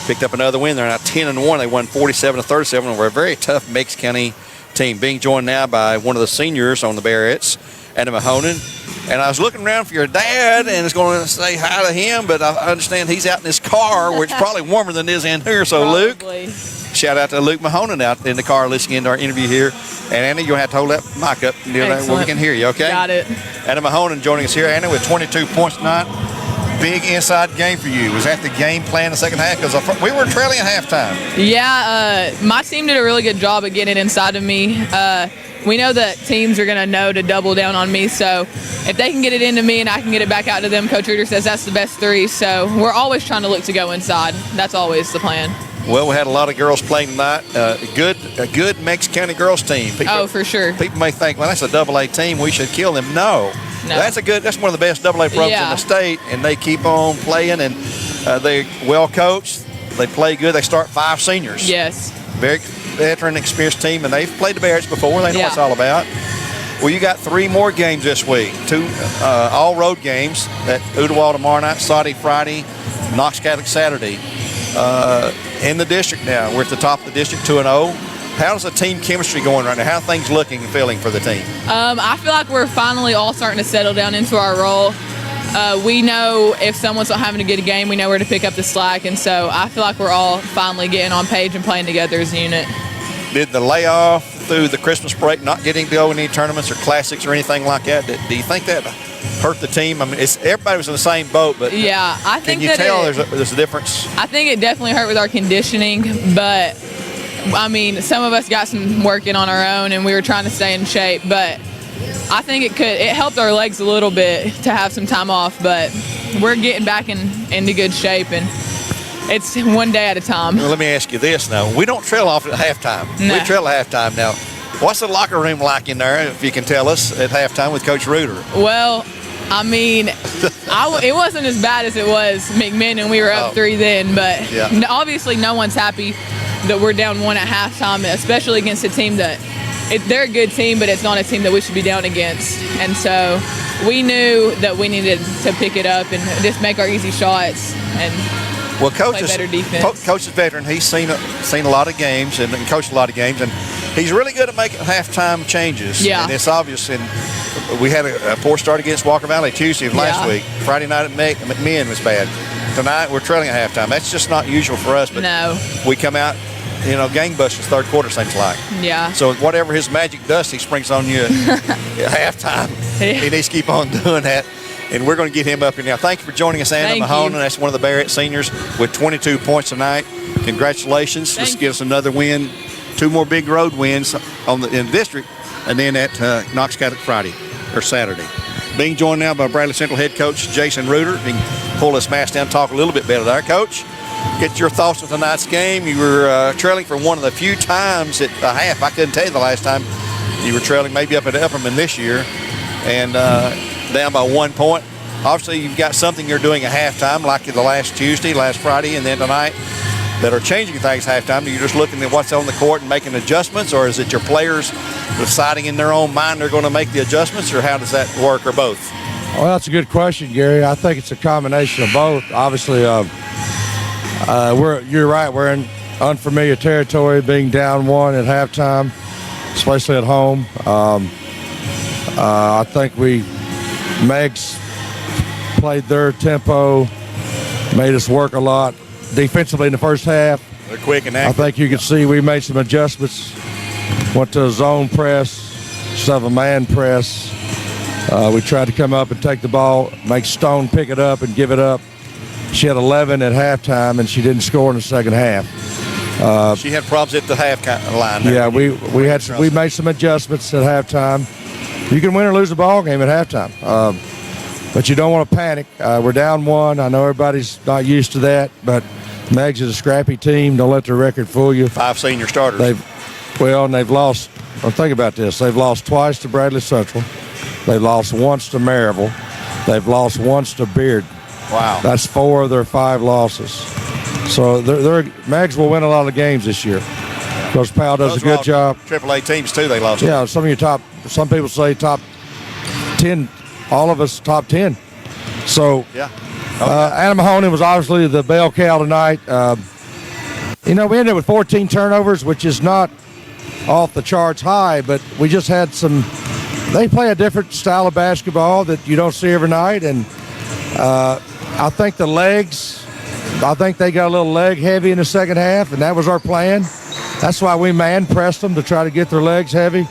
A: picked up another win. They're now 10-1. They won 47-37 over a very tough Meigs County team. Being joined now by one of the seniors on the Bearettes, Adam Mahonen. And I was looking around for your dad and was going to say hi to him, but I understand he's out in his car, which is probably warmer than it is in here. So,
I: Probably.
A: Luke, shout out to Luke Mahonen out in the car listening in to our interview here. And Anna, you'll have to hold that mic up near that where we can hear you, okay?
I: Got it.
A: Adam Mahonen joining us here, Anna, with 22 points tonight. Big inside game for you. Was that the game plan in the second half? Because we were trailing at halftime.
I: Yeah, my team did a really good job of getting it inside of me. We know that teams are going to know to double down on me, so if they can get it into me and I can get it back out to them, Coach Reuter says that's the best three, so we're always trying to look to go inside. That's always the plan.
A: Well, we had a lot of girls playing tonight. A good Meigs County girls team. People,
I: for sure.
A: People may think, well, that's a AA team. We should kill them. No. That's one of the best AA programs in the state, and they keep on playing, and they're well coached. They play good. They start 5 seniors.
I: Yes.
A: Very veteran, experienced team, and they've played the Bears before. They know what it's all about. Well, you got 3 more games this week. 2 all road games at Ooltewah tomorrow night, Saudi Friday, Knox Catholic Saturday. in the district now. We're at the top of the district, 2-0. How's the team chemistry going right now? How are things looking and feeling for the team?
I: I feel like we're finally all starting to settle down into our role. We know if someone's not having a good game, we know where to pick up the slack, and so I feel like we're all finally getting on page and playing together as a unit.
A: Did the layoff through the Christmas break, not getting to go in any tournaments or classics or anything like that, do you think that hurt the team? I mean, everybody was in the same boat, but
I: yeah, I think
A: can you tell there's a difference?
I: I think it definitely hurt with our conditioning, but I mean, some of us got some working on our own, and we were trying to stay in shape, but I think it helped our legs a little bit to have some time off, but we're getting back into good shape, and it's one day at a time.
A: Well, let me ask you this now. We don't trail off at halftime.
I: No.
A: We trail at halftime now. What's the locker room like in there, if you can tell us, at halftime with Coach Reuter?
I: Well, I mean, it wasn't as bad as it was McMinn, and we were up 3 then, but obviously no one's happy that we're down 1 at halftime, especially against a team that they're a good team, but it's not a team that we should be down against. And so we knew that we needed to pick it up and just make our easy shots and play better defense.
A: Coach is a veteran. He's seen a lot of games and coached a lot of games, and he's really good at making halftime changes.
I: Yeah.
A: And it's obvious. And we had a poor start against Walker Valley Tuesday of last week. Friday night at McMinn was bad. Tonight we're trailing at halftime. That's just not usual for us. But we come out, gangbusters third quarter seems like.
I: Yeah.
A: So whatever his magic dust he springs on you at halftime, he needs to keep on doing that. And we're going to get him up here now. Thank you for joining us, Anna Mahone. That's one of the Barrett seniors with 22 points tonight. Congratulations. Let's get us another win. 2 more big road wins in the district, and then at Knox Catholic Friday or Saturday. Being joined now by Bradley Central head coach Jason Reuter. He can pull this mask down, talk a little bit better there, Coach. Get your thoughts on tonight's game. You were trailing for one of the few times at the half. I couldn't tell you the last time you were trailing, maybe up at Upperman this year, and down by 1 point. Obviously, you've got something you're doing at halftime, like the last Tuesday, last Friday, and then tonight, that are changing things at halftime. Are you just looking at what's on the court and making adjustments, or is it your players deciding in their own mind they're going to make the adjustments, or how does that work, or both?
H: Well, that's a good question, Gary. I think it's a combination of both. Obviously, you're right. We're in unfamiliar territory, being down 1 at halftime, especially at home. I think Meigs played their tempo, made us work a lot defensively in the first half.
A: They're quick and active.
H: I think you can see we made some adjustments. Went to a zone press instead of a man press. We tried to come up and take the ball, make Stone pick it up and give it up. She had 11 at halftime, and she didn't score in the second half.
A: She had problems at the half line.
H: Yeah, we made some adjustments at halftime. You can win or lose a ball game at halftime, but you don't want to panic. We're down 1. I know everybody's not used to that, but Meigs is a scrappy team. Don't let their record fool you.
A: 5 senior starters.
H: And they've lost. Well, think about this. They've lost twice to Bradley Central. They've lost once to Maryville. They've lost once to Beard.
A: Wow.
H: That's 4 of their 5 losses. So Meigs will win a lot of games this year because Powell does a good job.
A: AAA teams, too, they lost.
H: Yeah, some people say top 10, all of us top 10. So, Anna Mahoney was obviously the bell cow tonight. We ended up with 14 turnovers, which is not off the charts high, but we just had they play a different style of basketball that you don't see every night, and I think they got a little leg heavy in the second half, and that was our plan. That's why we man pressed them, to try to get their legs heavy.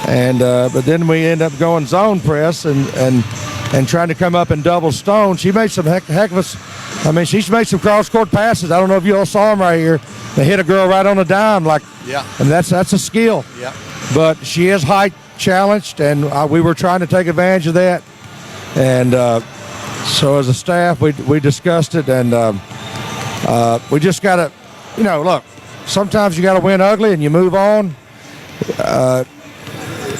H: And but then we end up going zone press and trying to come up and double Stone. She made some heck of a. I mean, she's made some cross-court passes. I don't know if you all saw them right here. They hit a girl right on the dime, and that's a skill.
A: Yeah.
H: But she is height challenged, and we were trying to take advantage of that. And so as a staff, we discussed it, and we just got to, look. Sometimes you got to win ugly, and you move on.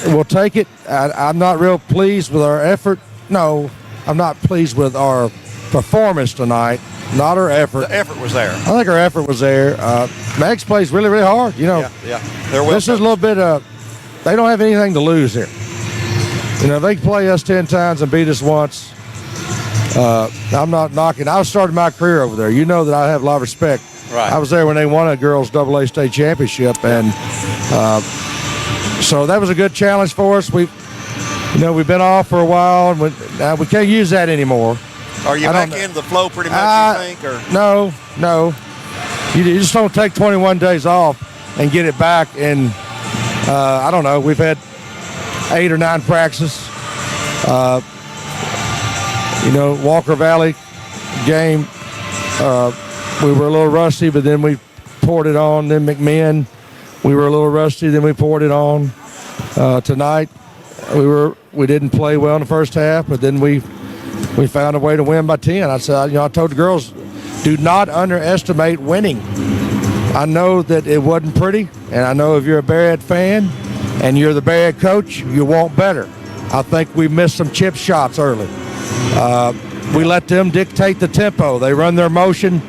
H: We'll take it. I'm not real pleased with our effort. No, I'm not pleased with our performance tonight. Not our effort.
A: The effort was there.
H: I think our effort was there. Meigs plays really, really hard.
A: Yeah.
H: This is a little bit they don't have anything to lose here. They can play us 10 times and beat us once. I'm not knocking. I started my career over there. You know that I have a lot of respect
A: Right.
H: I was there when they won a girls AA state championship, and so that was a good challenge for us. We've been off for a while, and we can't use that anymore.
A: Are you back into the flow pretty much, you think? Or?
H: No. You just don't take 21 days off and get it back. And I don't know. We've had 8 or 9 practices. Walker Valley game, we were a little rusty, but then we poured it on. Then McMinn, we were a little rusty, then we poured it on. Tonight, we didn't play well in the first half, but then we found a way to win by 10. I said, I told the girls, do not underestimate winning. I know that it wasn't pretty, and I know if you're a Bearhead fan and you're the Bearhead coach, you want better. I think we missed some chip shots early. We let them dictate the tempo. They run their motion.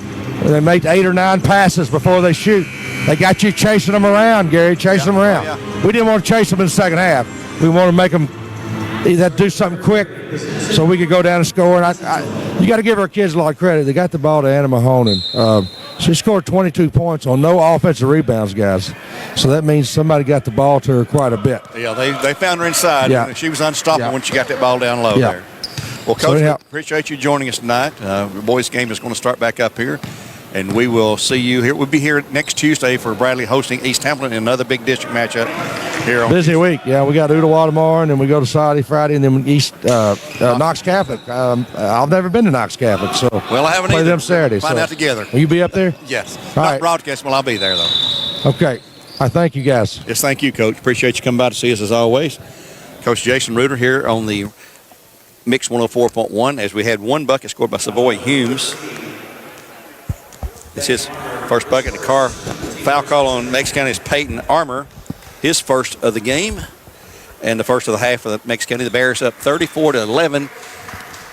H: They make 8 or 9 passes before they shoot. They got you chasing them around, Gary, chasing them around.
A: Yeah.
H: We didn't want to chase them in the second half. We wanted to make them either do something quick so we could go down and score. And you got to give our kids a lot of credit. They got the ball to Anna Mahone. She scored 22 points on no offensive rebounds, guys. So that means somebody got the ball to her quite a bit.
A: Yeah, they found her inside.
H: Yeah.
A: She was unstoppable when she got that ball down low there. Well, Coach, we appreciate you joining us tonight. The boys' game is going to start back up here, and we will see you here. We'll be here next Tuesday for Bradley hosting East Hamilton in another big district matchup here.
H: Busy week. Yeah, we got Ottawa tomorrow, and then we go to Saturday, Friday, and then Knox Catholic. I've never been to Knox Catholic, so
A: well, I haven't
H: play
A: either.
H: them Saturday.
A: Find out together.
H: Will you be up there?
A: Yes.
H: All
A: Not
H: right.
A: broadcast, well, I'll be there, though.
H: Okay. I thank you, guys.
A: Yes, thank you, Coach. Appreciate you coming by to see us as always. Coach Jason Reuter here on the Mix 104.1 as we had one bucket scored by Savoy Humes. It's his first bucket. The foul call on Meigs County's Peyton Armour, his first of the game and the first of the half of the Meigs County. The Bears up 34-11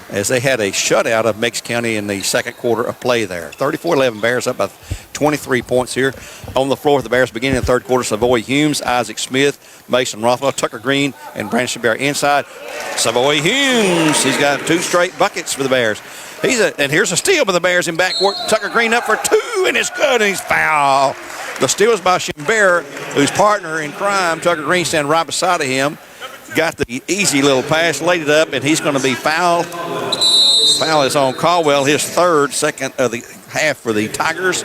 A: as they had a shutout of Meigs County in the second quarter of play there. 34-11, Bears up by 23 points here. On the floor for the Bears beginning in the third quarter, Savoy Humes, Isaac Smith, Mason Rothwell, Tucker Green, and Brandon Bear inside. Savoy Humes, he's got 2 straight buckets for the Bears. And here's a steal by the Bears in backcourt. Tucker Green up for 2, and it's good, and he's foul. The steal is by Shimbera, whose partner in crime, Tucker Green, standing right beside of him. Got the easy little pass, laid it up, and he's going to be fouled. Foul is on Caldwell, his second of the half for the Tigers.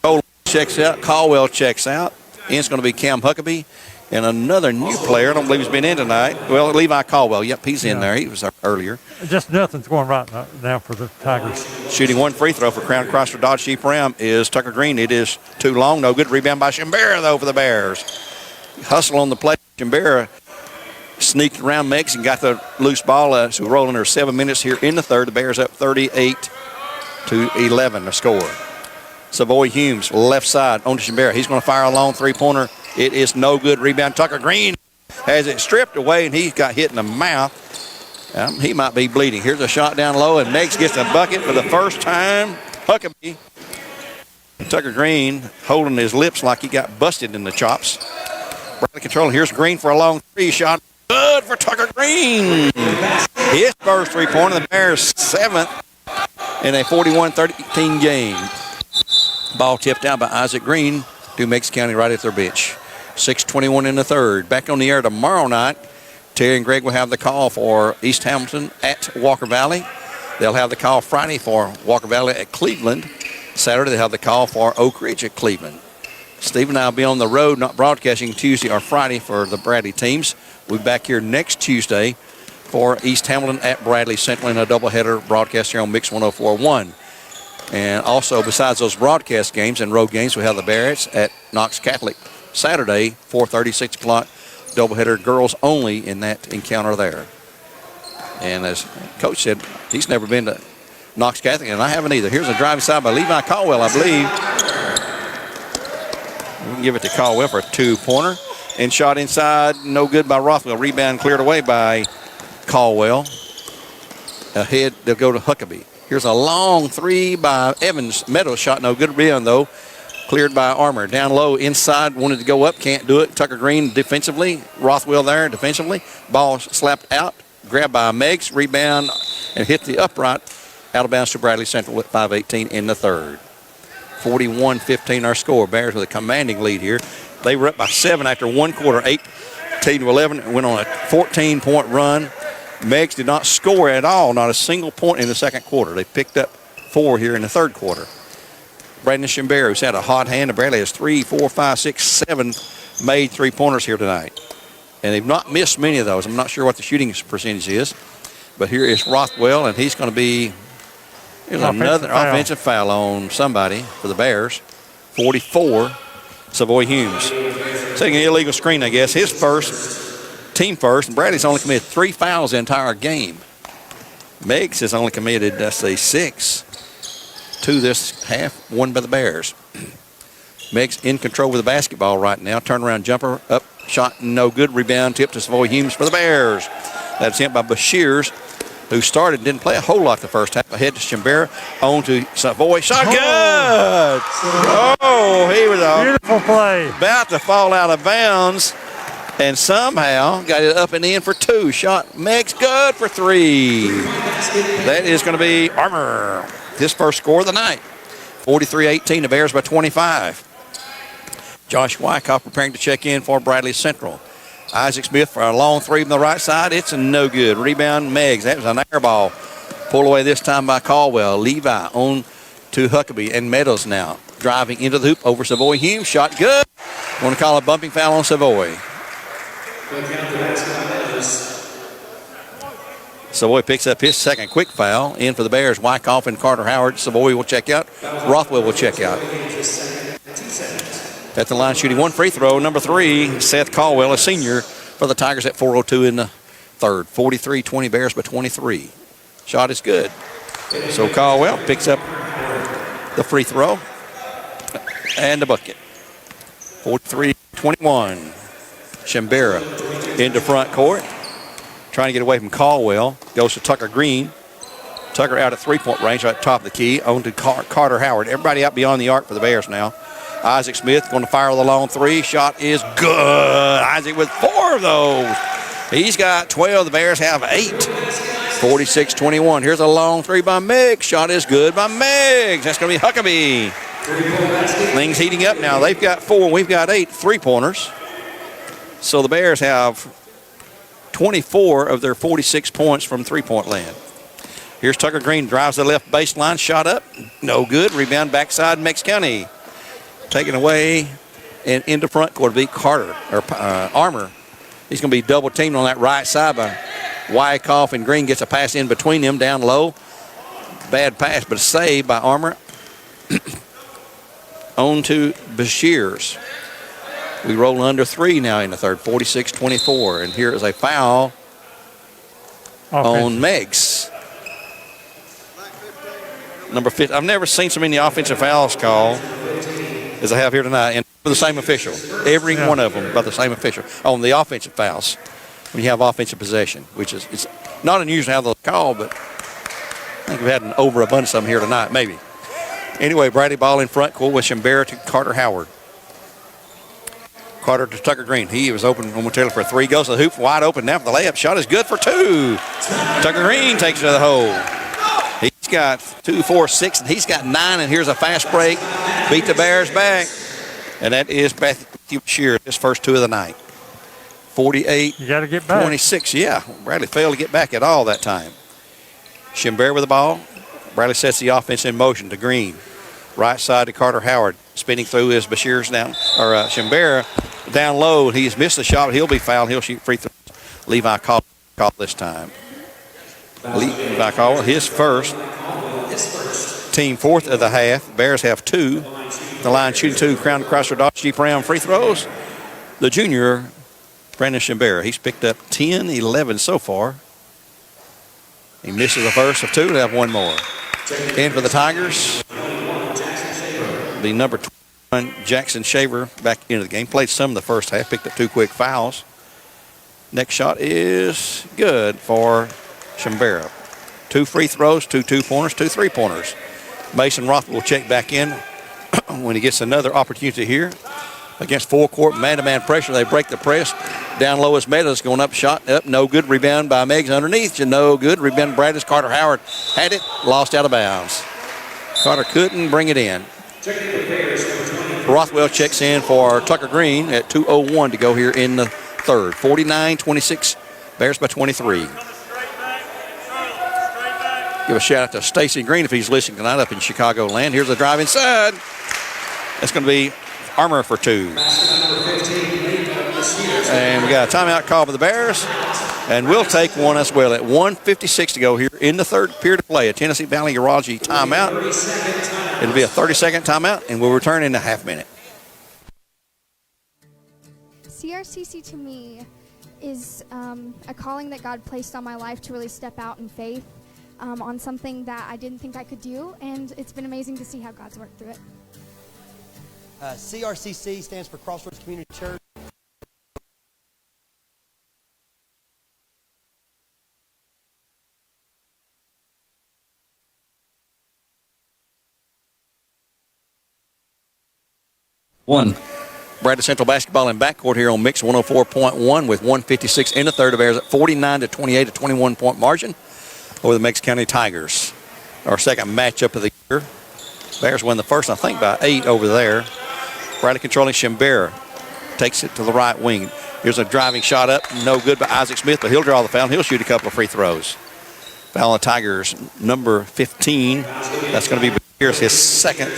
A: Cole checks out. Caldwell checks out. It's going to be Cam Huckabee and another new player. I don't believe he's been in tonight. Well, Levi Caldwell. Yep, he's in there. He was earlier.
B: Just nothing's going right now for the Tigers.
A: Shooting one free throw for Crown Chrysler Dodge Jeep Ram is Tucker Green. It is too long. No good. Rebound by Shimbera, though, for the Bears. Hustle on the play. Shimbera sneaked around Meigs and got the loose ball. So we're rolling there 7 minutes here in the third. The Bears up 38-11 to score. Savoy Humes, left side, on to Shimbera. He's going to fire a long three-pointer. It is no good. Rebound. Tucker Green has it stripped away, and he got hit in the mouth. He might be bleeding. Here's a shot down low, and Meigs gets a bucket for the first time. Huckabee. Tucker Green holding his lips like he got busted in the chops. Bradley controlling. Here's Green for a long 3 shot. Good for Tucker Green. His first 3-pointer. The Bears 7th in a 41-13 game. Ball tipped out by Isaac Green to Meigs County right at their bench. 6:21 in the third. Back on the air tomorrow night. Terry and Greg will have the call for East Hamilton at Walker Valley. They'll have the call Friday for Walker Valley at Cleveland. Saturday they'll have the call for Oak Ridge at Cleveland. Steve and I will be on the road, not broadcasting Tuesday or Friday for the Bradley teams. We'll be back here next Tuesday for East Hamilton at Bradley Central in a doubleheader broadcast here on Mix 104.1. And also, besides those broadcast games and road games, we have the Barretts at Knox Catholic Saturday, 4:30, 6 o'clock, doubleheader, girls only in that encounter there. And as Coach said, he's never been to Knox Catholic, and I haven't either. Here's a driving side by Levi Caldwell, I believe. We can give it to Caldwell for a 2-pointer. And shot inside, no good by Rothwell. Rebound cleared away by Caldwell. Ahead, they'll go to Huckabee. Here's a long 3 by Evans. Meadows shot no good. Rebound, though, cleared by Armour. Down low, inside, wanted to go up, can't do it. Tucker Green defensively. Rothwell there defensively. Ball slapped out, grabbed by Meigs. Rebound and hit the upright. Out of bounds to Bradley Central with 5:18 in the third. 41-15 our score. Bears with a commanding lead here. They were up by 7 after one quarter, 18-11, and went on a 14-point run. Meigs did not score at all, not a single point in the second quarter. They picked up 4 here in the third quarter. Brandon Shimbera, who's had a hot hand, and Bradley has 3, 4, 5, 6, 7 made three-pointers here tonight. And they've not missed many of those. I'm not sure what the shooting percentage is, but here is Rothwell, and he's going to be another offensive foul on somebody for the Bears. 44, Savoy Humes. Taking an illegal screen, I guess. His first, team first, and Bradley's only committed 3 fouls the entire game. Meigs has only committed, 6. 2 this half, 1 by the Bears. Meigs in control with the basketball right now. Turnaround jumper, up, shot, no good. Rebound, tip to Savoy Humes for the Bears. That's hit by Bashirs, who started, didn't play a whole lot the first half. Ahead to Shimbera, on to Savoy. Shot good! Oh, he was
B: beautiful play.
A: About to fall out of bounds, and somehow got it up and in for 2. Shot Meigs good for 3. That is going to be Armour. His first score of the night. 43-18, the Bears by 25. Josh Wyckoff preparing to check in for Bradley Central. Isaac Smith for a long 3 from the right side. It's a no good. Rebound, Meigs. That was an air ball. Pulled away this time by Caldwell. Levi on to Huckabee and Meadows now. Driving into the hoop over Savoy Humes. Shot good. Want to call a bumping foul on Savoy. Savoy picks up his second quick foul. In for the Bears, Wyckoff and Carter Howard. Savoy will check out. Rothwell will check out. At the line shooting 1 free throw, number 3, Seth Caldwell, a senior for the Tigers at 4:02 in the third. 43-20 Bears by 23. Shot is good. So Caldwell picks up the free throw and the bucket. 43-21. Shimbera into front court. Trying to get away from Caldwell. Goes to Tucker Green. Tucker out at 3-point range right at the top of the key. On to Carter Howard. Everybody out beyond the arc for the Bears now. Isaac Smith going to fire with a long 3. Shot is good. Isaac with 4 of those. He's got 12. The Bears have 8. 46-21. Here's a long 3 by Meigs. Shot is good by Meigs. That's going to be Huckabee. Things heating up now. They've got 4. We've got 8 3-pointers. So the Bears have 24 of their 46 points from 3-point land. Here's Tucker Green. Drives the left baseline. Shot up. No good. Rebound backside Meigs County. Taken away and into front court to beat Carter, or Armour. He's going to be double teamed on that right side by Wyckoff, and Green gets a pass in between them down low. Bad pass, but a save by Armour. On to Bashirs. We roll under 3 now in the third, 46-24. And here is a foul on Meigs. Number 50. I've never seen so many offensive fouls called as I have here tonight, and for the same official. Every one of them by the same official on the offensive fouls when you have offensive possession, which is it's not unusual how they'll call, but I think we've had an overabundance of them here tonight, maybe. Anyway, Bradley ball in front court with Shimbera to Carter Howard. Carter to Tucker Green. He was open momentarily for a 3. Goes to the hoop, wide open now for the layup. Shot is good for 2. Tucker Green takes it to the hole. He's got 2, 4, 6, and he's got 9, and here's a fast break. Beat the Bears back. And that is Matthew Shear, his first 2 of the night. 48.
B: You got to get back.
A: 26, yeah. Bradley failed to get back at all that time. Shimbera with the ball. Bradley sets the offense in motion to Green. Right side to Carter Howard. Spinning through is Bashir's down, or Shimbera down low. He's missed the shot, but he'll be fouled. He'll shoot free throws. Levi call this time. Levi call his first. Team 4th of the half. Bears have 2. The line shooting 2. Crown Chrysler Dodge Jeep Ram free throws. The junior, Brandon Shimbera. He's picked up 10, 11 so far. He misses the first of 2. They have 1 more. And for the Tigers, the number 21, Jackson Shaver, back into the game. Played some of the first half. Picked up 2 quick fouls. Next shot is good for Shimbera. 2 free throws, 2 2-pointers, 2 3-pointers. Mason Rothwell will check back in when he gets another opportunity here. Against full court, man-to-man pressure, they break the press. Down low is Meadows going up, shot up, no good. Rebound by Meigs underneath, no good. Rebound Bradis. Carter Howard had it, lost out of bounds. Carter couldn't bring it in. Rothwell checks in for Tucker Green at 2:01 to go here in the third. 49-26, Bears by 23. Give a shout out to Stacy Green if he's listening tonight up in Chicago land. Here's the drive inside. That's going to be Armour for two. And we got a timeout call for the Bears. And we'll take one as well at 1:56 to go here in the third period of play. A Tennessee Valley Urology timeout. It'll be a 30-second timeout, and we'll return in a half minute.
G: CRCC to me is a calling that God placed on my life to really step out in faith on something that I didn't think I could do, and it's been amazing to see how God's worked through it.
J: CRCC stands for Crossroads Community Church.
A: One. Bradley Central basketball in backcourt here on Mix 104.1 with 1:56 in the third. The Bears at 49-28, a 21-point margin over the Meigs County Tigers. Our second matchup of the year. Bears win the first, I think, by 8 over there. Bradley controlling Shimbera. Takes it to the right wing. Here's a driving shot up. No good by Isaac Smith, but he'll draw the foul, and he'll shoot a couple of free throws. Foul on the Tigers, number 15. That's going to be here's his second.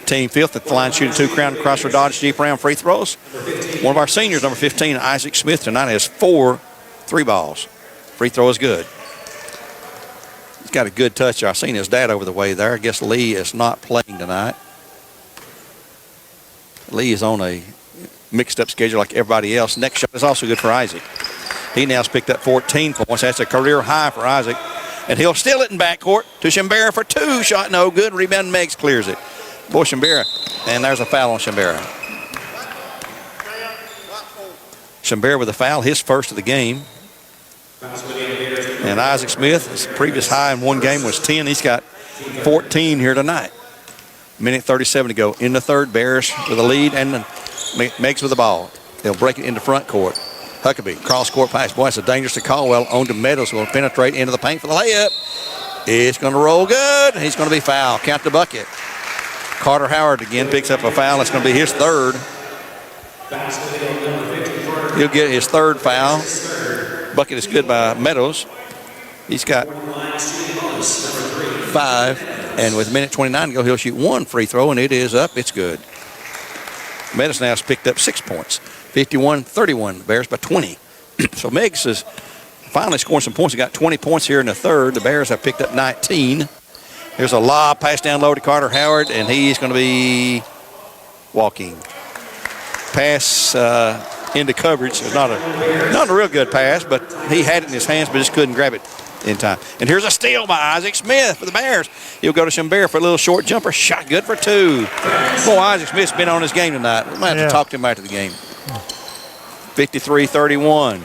A: Team fifth at the line, shooting two Crown Cross for Dodge deep round free throws. One of our seniors, number 15, Isaac Smith, tonight has 4 3 balls. Free throw is good. He's got a good touch. I've seen his dad over the way there. I guess Lee is not playing tonight. Lee is on a mixed up schedule like everybody else. Next shot is also good for Isaac. He now has picked up 14 points. That's a career high for Isaac. And he'll steal it in backcourt to Shimbera for 2. Shot no good. Rebound Meigs clears it. Boy, Shimbera. And there's a foul on Shimbera. Shimbera with a foul, his first of the game. And Isaac Smith, his previous high in one game was 10. He's got 14 here tonight. Minute 37 to go in the third. Bears with a lead and Meigs with the ball. They'll break it into front court. Huckabee, cross-court pass. Boy, it's a dangerous to Caldwell. On to Meadows. Will penetrate into the paint for the layup. It's going to roll good. He's going to be fouled. Count the bucket. Carter Howard again picks up a foul. It's going to be his third. He'll get his third foul. Bucket is good by Meadows. He's got 5. And with a minute 29 to go, he'll shoot 1 free throw, and it is up. It's good. Meadows now has picked up 6 points. 51-31. The Bears by 20. So Meigs is finally scoring some points. He got 20 points here in the third. The Bears have picked up 19. Here's a lob pass down low to Carter Howard, and he's going to be walking. Pass into coverage. It's not a real good pass, but he had it in his hands, but just couldn't grab it in time. And here's a steal by Isaac Smith for the Bears. He'll go to Shimbera for a little short jumper. Shot good for 2. Boy, Isaac Smith's been on his game tonight. We might have to talk to him after the game. 53-31.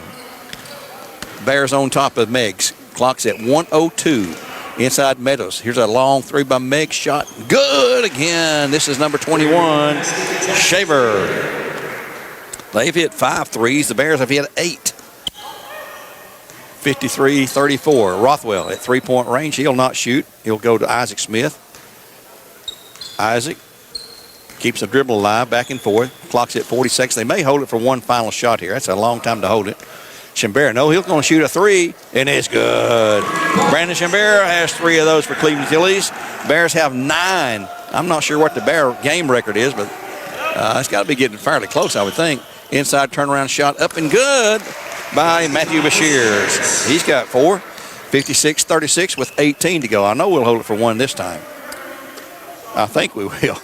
A: Bears on top of Meigs. Clock's at 1:02. Inside Meadows. Here's a long 3 by Meigs. Shot good again. This is number 21, Shaver. They've hit 5 threes. The Bears have hit 8. 53-34. Rothwell at 3-point range. He'll not shoot. He'll go to Isaac Smith. Isaac keeps the dribble alive, back and forth. Clock's at 40 seconds. They may hold it for one final shot here. That's a long time to hold it. Shimbera, no, he's going to shoot a 3, and it's good. Brandon Shimbera has 3 of those for Cleveland Phillies. Bears have 9. I'm not sure what the Bear game record is, but it's got to be getting fairly close, I would think. Inside turnaround shot up and good by Matthew Bashir. He's got 4. 56-36 with 18 to go. I know we'll hold it for 1 this time. I think we will.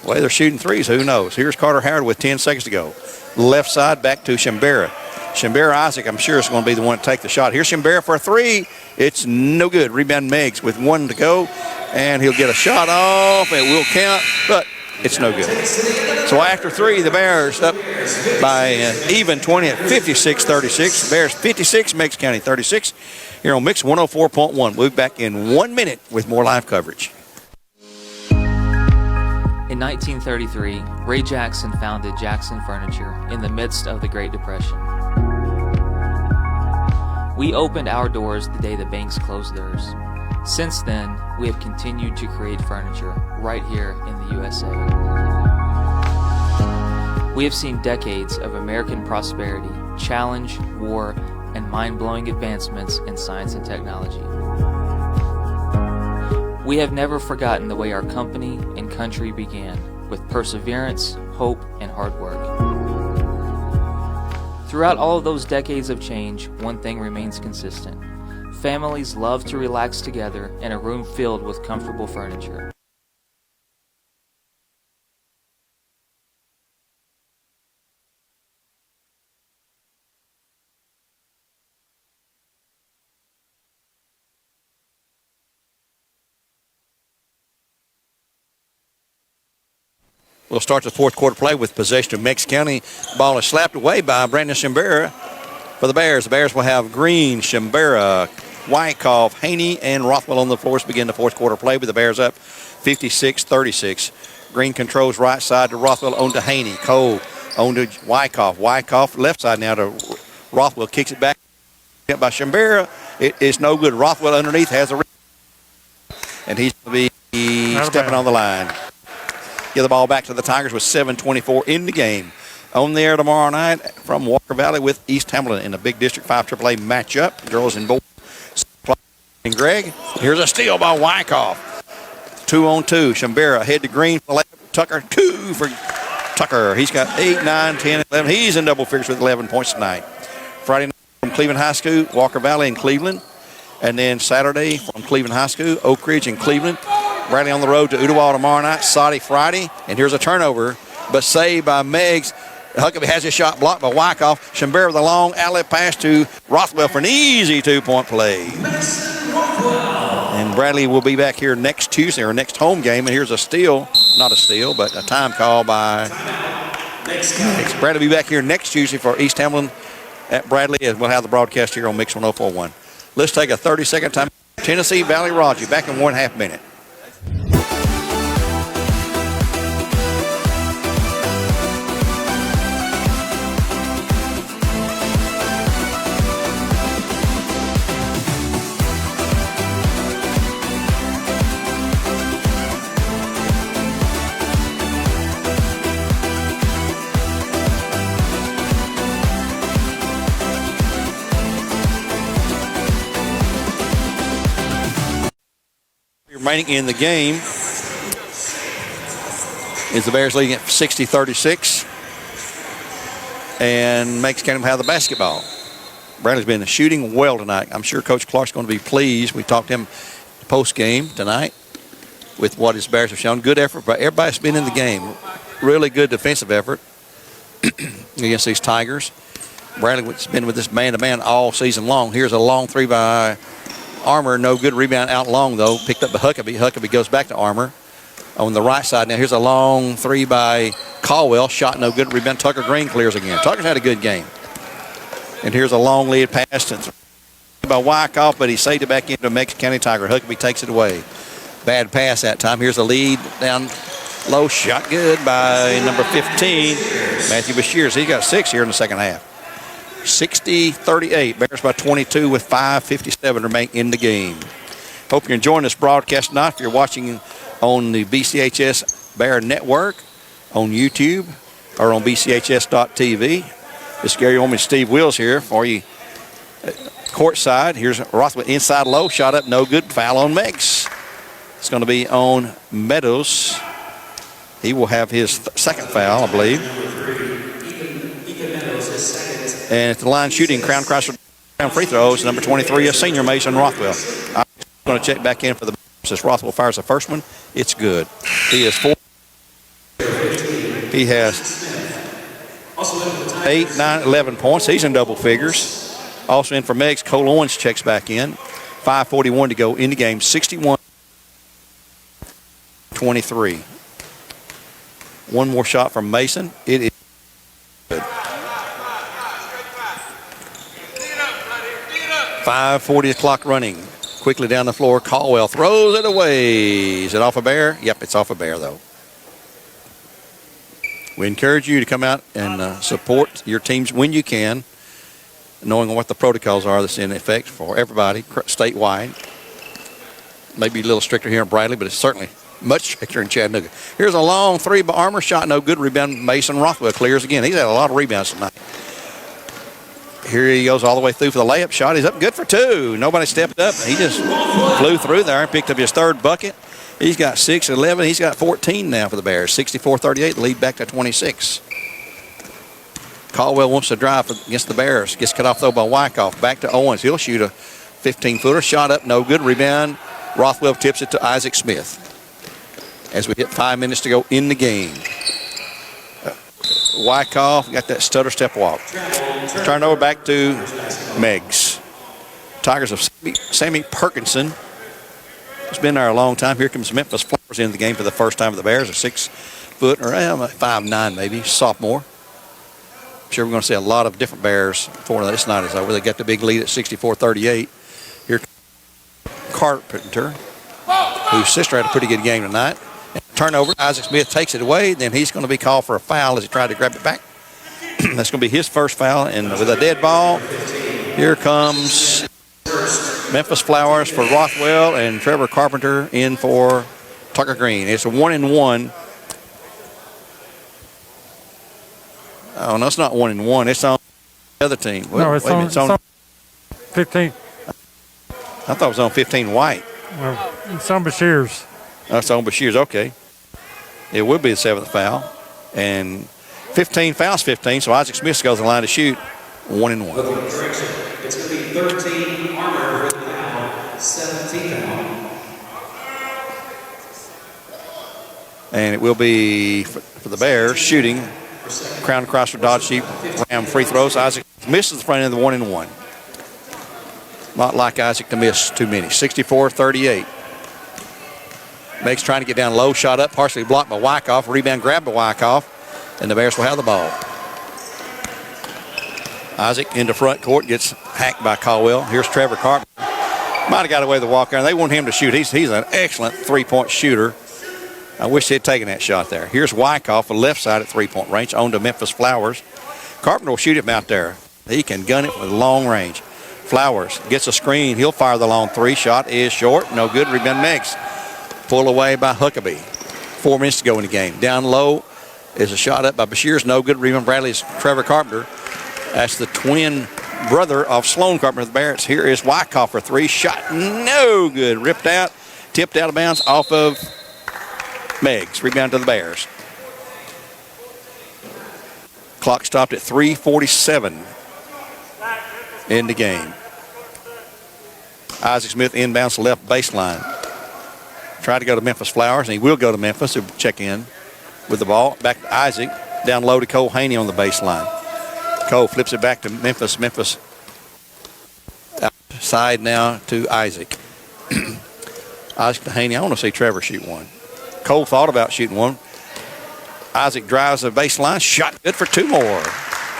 A: Well, they're shooting 3s. Who knows? Here's Carter Howard with 10 seconds to go. Left side back to Shimbera. Shimbera Isaac, I'm sure, is going to be the one to take the shot. Here's Shimbera for a 3. It's no good. Rebound Meigs with 1 to go. And he'll get a shot off. It will count, but it's no good. So after 3, the Bears up by even 20 at 56-36. The Bears 56, Meigs County 36. Here on Mix 104.1. We'll be back in 1 minute with more live coverage.
C: In 1933, Ray Jackson founded Jackson Furniture in the midst of the Great Depression. We opened our doors the day the banks closed theirs. Since then, we have continued to create furniture right here in the USA. We have seen decades of American prosperity, challenge, war, and mind-blowing advancements in science and technology. We have never forgotten the way our company and country began, with perseverance, hope, and hard work. Throughout all of those decades of change, one thing remains consistent. Families love to relax together in a room filled with comfortable furniture.
A: We'll start the fourth quarter play with possession of Meigs County. Ball is slapped away by Brandon Shimbera for the Bears. The Bears will have Green, Shimbera, Wyckoff, Haney, and Rothwell on the floor to begin the fourth quarter play with the Bears up 56-36. Green controls right side to Rothwell, on to Haney. Cole on to Wyckoff. Wyckoff left side now to Rothwell. Kicks it back by Shimbera. It is no good. Rothwell underneath has a and he's going to be stepping on the line. Give the ball back to the Tigers with 7:24 in the game. On the air tomorrow night from Walker Valley with East Hamilton in a big District 5 AAA matchup. Girls and boys. And Greg, here's a steal by Wyckoff. 2-on-2. Shimbera head to Green. Tucker, 2 for Tucker. He's got 8, 9, 10, 11. He's in double figures with 11 points tonight. Friday night from Cleveland High School, Walker Valley and Cleveland. And then Saturday from Cleveland High School, Oak Ridge and Cleveland. Bradley on the road to Ottawa tomorrow night. Saudi Friday. And here's a turnover, but saved by Meigs. Huckabee has his shot blocked by Wyckoff. Shimbera with a long outlet pass to Rothwell for an easy 2-point play. And Bradley will be back here next Tuesday, or next home game. And here's a steal, not a steal, but a time call by Meigs. Bradley will be back here next Tuesday for East Hamilton at Bradley, as we'll have the broadcast here on Mix 104.1. Let's take a 30-second time. Tennessee Valley Raja back in 1/2 minute. Remaining in the game is the Bears leading at 60-36, and Meigs County will have the basketball. Bradley's been shooting well tonight. I'm sure Coach Clark's going to be pleased. We talked to him post-game tonight with what his Bears have shown. Good effort, but everybody's been in the game. Really good defensive effort against these Tigers. Bradley's been with this man-to-man all season long. Here's a long three by Armour. No good rebound out long, though. Picked up by Huckabee. Huckabee goes back to Armour on the right side. Now here's a long three by Caldwell. Shot no good. Rebound. Tucker Green clears again. Tucker's had a good game. And here's a long lead pass by Wyckoff, but he saved it back into Meigs County Tiger. Huckabee takes it away. Bad pass that time. Here's a lead down low. Shot good by number 15, Matthew Bashirs. He got 6 here in the second half. 60-38. Bears by 22 with 5:57 remaining in the game. Hope you're enjoying this broadcast tonight. If you're watching on the BCHS Bear Network, on YouTube, or on BCHS.TV. This is Gary Orman and Steve Wills here for you. Courtside. Here's Rothwell inside low. Shot up. No good. Foul on Meigs. It's going to be on Meadows. He will have his second foul, I believe. And at the line shooting, Crown Chrysler free throws, number 23, a senior, Mason Rothwell. I'm going to check back in for the since Rothwell fires the first one. It's good. He is 4. He has 8, 9, 11 points. He's in double figures. Also in for Meigs, Cole Owens checks back in. 5:41 to go in the game. 61-23. One more shot from Mason. It is good. 5:40 clock running. Quickly down the floor. Caldwell throws it away. Is it off a Bear? Yep, it's off a Bear, though. We encourage you to come out and support your teams when you can, knowing what the protocols are that's in effect for everybody statewide. Maybe a little stricter here in Bradley, but it's certainly much stricter in Chattanooga. Here's a long three by Armour shot, no good. Rebound, Mason Rothwell clears again. He's had a lot of rebounds tonight. Here he goes all the way through for the layup shot. He's up good for two. Nobody stepped up. He just flew through there and picked up his third bucket. He's got 6 and 11. He's got 14 now for the Bears. 64-38, lead back to 26. Caldwell wants to drive against the Bears. Gets cut off, though, by Wyckoff. Back to Owens. He'll shoot a 15-footer. Shot up, no good. Rebound. Rothwell tips it to Isaac Smith as we hit 5 minutes to go in the game. Wyckoff got that stutter step walk. Turn over back to Meigs. Tigers of Sammy Perkinson. He's been there a long time. Here comes Memphis Flowers into the game for the first time for the Bears. A 6 foot, or 5'9" maybe, sophomore. I'm sure we're going to see a lot of different Bears before this night is over. They got the big lead at 64-38. Here Carpenter, whose sister had a pretty good game tonight. Turnover, Isaac Smith takes it away. Then he's going to be called for a foul as he tried to grab it back. That's going to be his first foul. And with a dead ball, here comes Memphis Flowers for Rothwell and Trevor Carpenter in for Tucker Green. It's a 1-and-1. Oh, no, it's not 1-and-1. It's on the other team.
B: No, it's on 15.
A: I thought it was on 15 white.
B: Well, it's on Bashir's.
A: That's on Bashir's, okay. It would be the 7th foul. And 15 fouls 15, so Isaac Smith goes to the line to shoot 1-and-1.
K: It's going to be 13 Armour with foul, 17 foul.
A: And it will be for the Bears shooting. Crown Chrysler Dodge Jeep Ram free throws. Isaac misses the front end of the 1-and-1. Not like Isaac to miss too many. 64-38. Meigs trying to get down low, shot up, partially blocked by Wyckoff. Rebound grabbed by Wyckoff, and the Bears will have the ball. Isaac into front court, gets hacked by Caldwell. Here's Trevor Carpenter. Might have got away with the walk there. They want him to shoot. He's an excellent three-point shooter. I wish they'd taken that shot there. Here's Wyckoff, the left side at three-point range, on to Memphis Flowers. Carpenter will shoot him out there. He can gun it with long range. Flowers gets a screen. He'll fire the long three. Shot is short. No good. Rebound Meigs. Pulled away by Huckabee. 4 minutes to go in the game. Down low is a shot up by Bashir's. No good. Rebound Bradley's Trevor Carpenter. That's the twin brother of Sloan Carpenter of the Bears. Here is Wyckoff for three. Shot no good. Ripped out. Tipped out of bounds off of Meigs. Rebound to the Bears. Clock stopped at 3:47 in the game. Isaac Smith inbounds to left baseline. Tried to go to Memphis Flowers, and he will go to Memphis. He'll check in with the ball. Back to Isaac. Down low to Cole Haney on the baseline. Cole flips it back to Memphis. Memphis outside now to Isaac. Isaac to Haney. I want to see Trevor shoot one. Cole thought about shooting one. Isaac drives the baseline. Shot good for two more.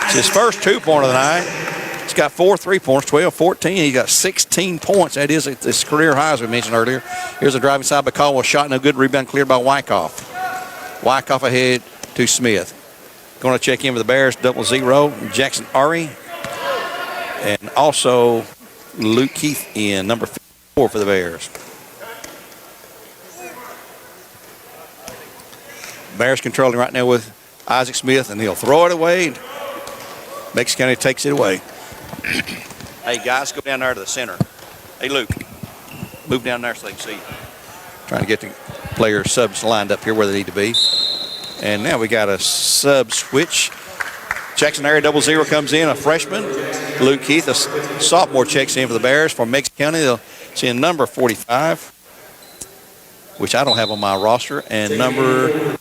A: It's his first two-pointer of the night. He's got 4 3-pointers, 12-14. He got 16 points. That is his career high, as we mentioned earlier. Here's a driving side by Caldwell. Shot no good. Rebound cleared by Wyckoff. Wyckoff ahead to Smith. Going to check in with the Bears, 0-0. Jackson Ari. And also Luke Keith in, number 4 for the Bears. Bears controlling right now with Isaac Smith, and he'll throw it away. Meigs County takes it away. Hey, guys, go down there to the center. Hey, Luke, move down there so they can see you. Trying to get the player subs lined up here where they need to be. And now we got a sub switch. Jackson area 0-0 comes in, a freshman. Luke Keith, a sophomore, checks in for the Bears from Meigs County. They'll see a number 45, which I don't have on my roster, and number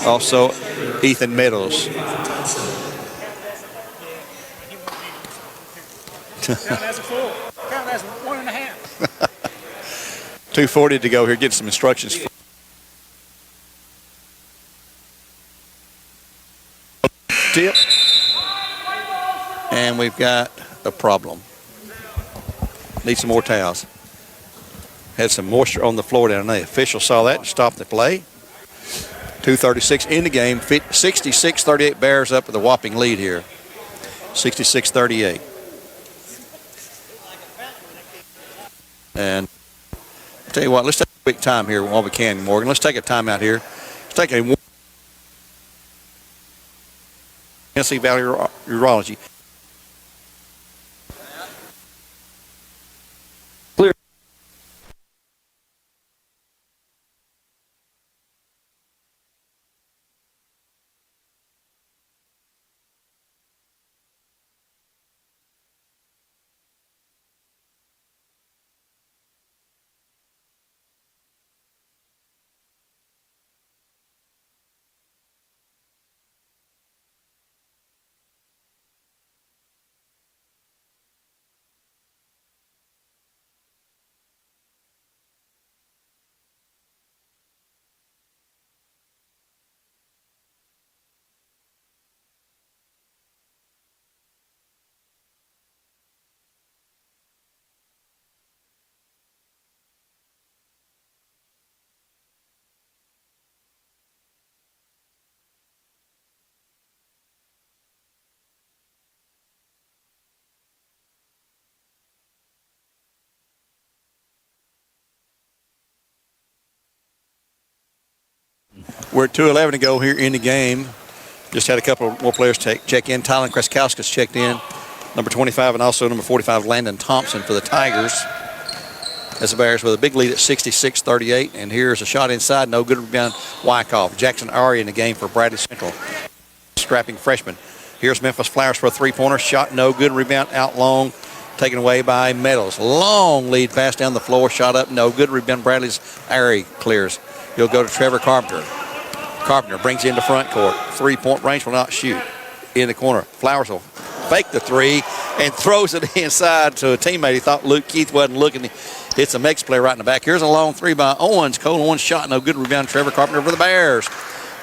A: also Ethan Meadows.
L: Count as a full. Count as 1.5.
A: 2:40 to go here. Get some instructions. Tip. And we've got a problem. Need some more towels. Had some moisture on the floor down there. The official saw that and stopped the play. 2:36 in the game. 66-38 Bears up with a whopping lead here. 66-38. And I'll tell you what, let's take a quick time here while we can, Morgan. Let's take a time out here. Let's take a Tennessee Valley Urology. Clear. We're at 2:11 to go here in the game. Just had a couple more players check in. Tylen Kreskauskas checked in, number 25, and also number 45, Landon Thompson for the Tigers. As the Bears with a big lead at 66-38. And here's a shot inside. No good rebound. Wyckoff. Jackson Ari in the game for Bradley Central. Scrapping freshman. Here's Memphis Flowers for a three-pointer. Shot no good. Rebound out long. Taken away by Meadows. Long lead pass down the floor. Shot up. No good. Rebound. Bradley's Ari clears. He'll go to Trevor Carpenter. Carpenter brings it into front court. Three-point range, will not shoot. In the corner. Flowers will fake the three and throws it inside to a teammate. He thought Luke Keith wasn't looking. Hits a Meigs player right in the back. Here's a long three by Owens. Cole Owens shot, no good. Rebound. Trevor Carpenter for the Bears.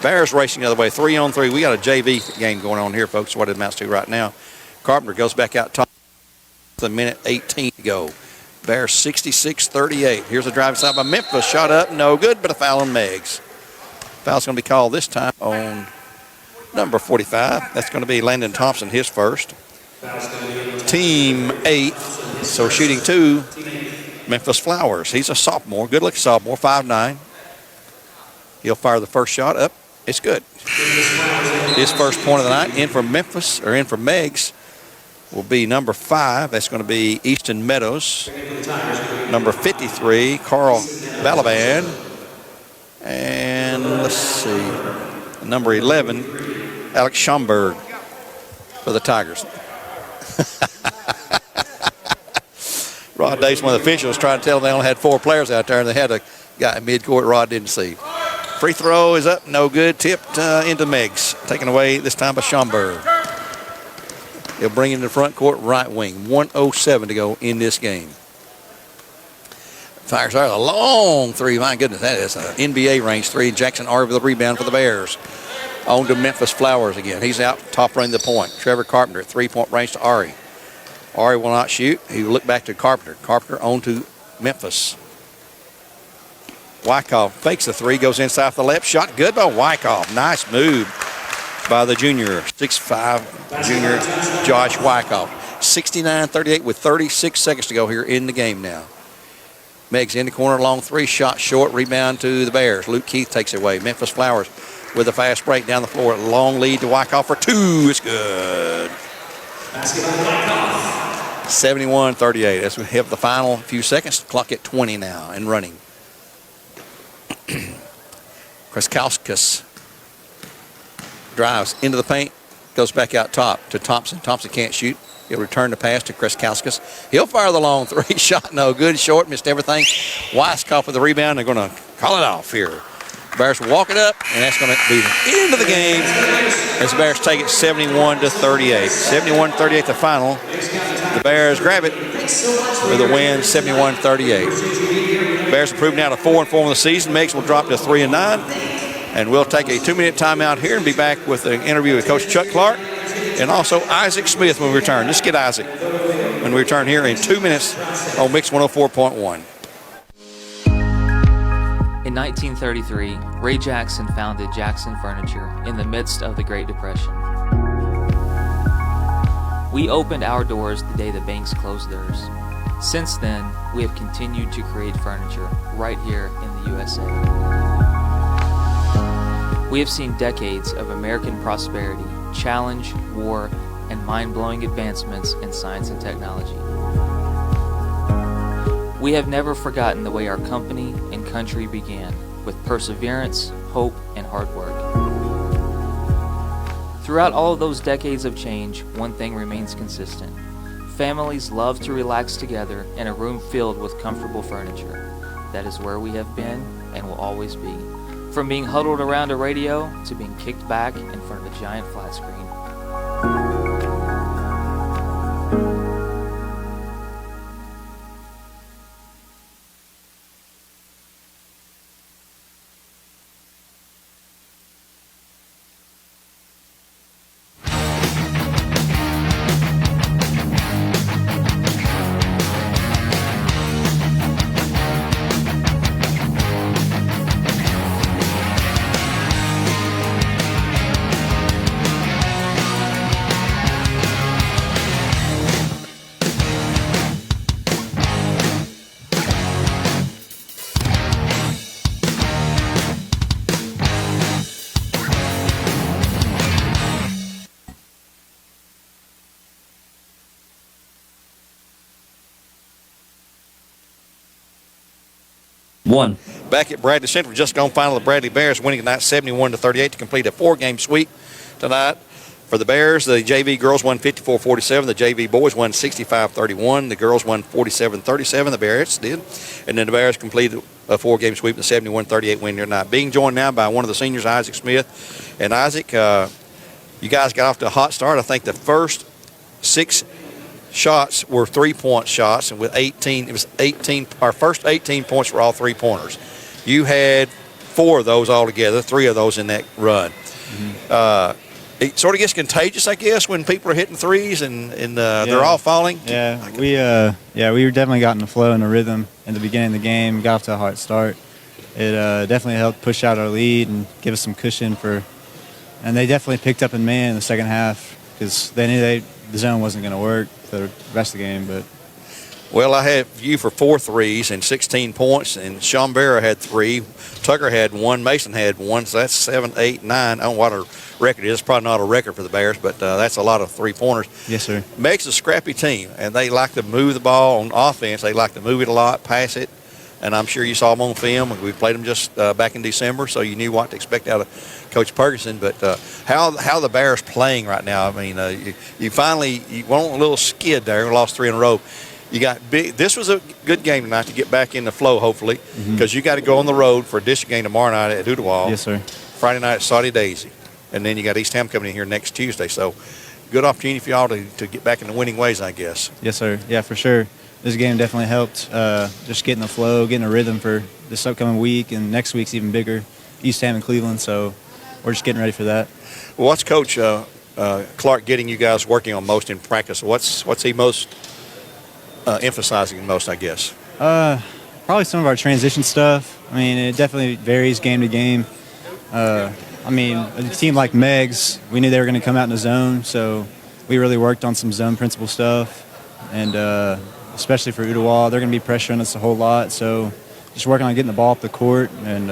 A: Bears racing the other way. 3-on-3. We got a JV game going on here, folks. What it amounts to right now. Carpenter goes back out top. A minute 18 to go. Bears 66-38. Here's a drive side by Memphis. Shot up, no good, but a foul on Meigs. Foul's going to be called this time on number 45. That's going to be Landon Thompson, his first. Team 8th. So shooting 2, Memphis Flowers. He's a sophomore, good-looking sophomore, 5'9". He'll fire the first shot up. It's good. His first point of the night in for Memphis, or in for Meigs, will be number 5. That's going to be Easton Meadows. Number 53, Carl Balaban. And let's see, number 11, Alex Schomburg for the Tigers. Rod Davis, one of the officials, trying to tell them they only had 4 players out there, and they had a guy in midcourt Rod didn't see. Free throw is up, no good. Tipped into Meigs. Taken away this time by Schomburg. He'll bring it in the front court, right wing. 1:07 to go in this game. Fires out a long three. My goodness, that is an NBA range three. Jackson Ari with the rebound for the Bears. On to Memphis Flowers again. He's out top running the point. Trevor Carpenter, 3-point range to Ari. Ari will not shoot. He will look back to Carpenter. Carpenter on to Memphis. Wyckoff fakes the three, goes inside the left. Shot good by Wyckoff. Nice move by the junior, 6'5" junior Josh Wyckoff. 69-38 with 36 seconds to go here in the game now. Meigs in the corner, long three, shot short, rebound to the Bears. Luke Keith takes it away. Memphis Flowers with a fast break down the floor. Long lead to Wyckoff for 2. It's good. 71-38. As we have the final few seconds, clock at 20 now and running. Kreskauskas drives into the paint, goes back out top to Thompson. Thompson can't shoot. He'll return the pass to Kreskauskas. He'll fire the long three. Shot no good. Short. Missed everything. Wyckoff with the rebound. They're going to call it off here. Bears will walk it up, and that's going to be the end of the game as the Bears take it 71-38. 71-38 the final. The Bears grab it with a win, 71-38. Bears improved now to 4-4 in the season. Meigs will drop to 3-9. And we'll take a 2-minute timeout here and be back with an interview with Coach Chuck Clark and also Isaac Smith when we return. Let's get Isaac when we return here in 2 minutes on Mix 104.1.
C: In 1933, Ray Jackson founded Jackson Furniture in the midst of the Great Depression. We opened our doors the day the banks closed theirs. Since then, we have continued to create furniture right here in the USA. We have seen decades of American prosperity, challenge, war, and mind-blowing advancements in science and technology. We have never forgotten the way our company and country began, with perseverance, hope, and hard work. Throughout all of those decades of change, one thing remains consistent. Families love to relax together in a room filled with comfortable furniture. That is where we have been and will always be. From being huddled around a radio to being kicked back in front of a giant flat screen.
M: One.
A: Back at Bradley Central, just gone final. The Bradley Bears winning tonight 71-38 to complete a 4-game sweep tonight. For the Bears, the JV girls won 54-47. The JV boys won 65-31. The girls won 47-37. The Bears did. And then the Bears completed a 4-game sweep in the 71-38 win here tonight. Being joined now by one of the seniors, Isaac Smith. And Isaac, you guys got off to a hot start. I think the first 6 shots were 3-point shots, and with 18, it was 18. Our first 18 points were all 3-pointers. You had 4 of those altogether, 3 of those in that run. Mm-hmm. It sort of gets contagious, I guess, when people are hitting threes and they're all falling.
N: Yeah, we were definitely got in the flow and the rhythm in the beginning of the game. Got off to a hard start. It definitely helped push out our lead and give us some cushion and they definitely picked up in man in the second half because they knew the zone wasn't going to work for the rest of the game. But
A: well, I had you for 4 threes and 16 points, and Sean Barra had 3. Tucker had 1. Mason had 1. So that's 7, 8, 9. I don't know what our record is. It's probably not a record for the Bears, but that's a lot of 3-pointers.
N: Yes, sir.
A: Meigs is a scrappy team, and they like to move the ball on offense. They like to move it a lot, pass it, and I'm sure you saw them on film. We played them just back in December, so you knew what to expect out of Coach Ferguson. But how the Bears playing right now? I mean, you finally went on a little skid there, lost 3 in a row. You got big. This was a good game tonight to get back in the flow, hopefully, because you got to go on the road for a district game tomorrow night at Ooltewah.
N: Yes, sir.
A: Friday night at Saudi Daisy, and then you got East Ham coming in here next Tuesday. So, good opportunity for y'all to get back in the winning ways, I guess.
N: Yes, sir. Yeah, for sure. This game definitely helped just getting the flow, getting a rhythm for this upcoming week, and next week's even bigger, East Ham and Cleveland. So, we're just getting ready for that.
A: Well, what's Coach Clark getting you guys working on most in practice? What's he most emphasizing most, I guess?
N: Probably some of our transition stuff. I mean, it definitely varies game to game. I mean, a team like Meigs, we knew they were going to come out in the zone, so we really worked on some zone principle stuff. And especially for Ooltewah, they're going to be pressuring us a whole lot. So just working on getting the ball up the court and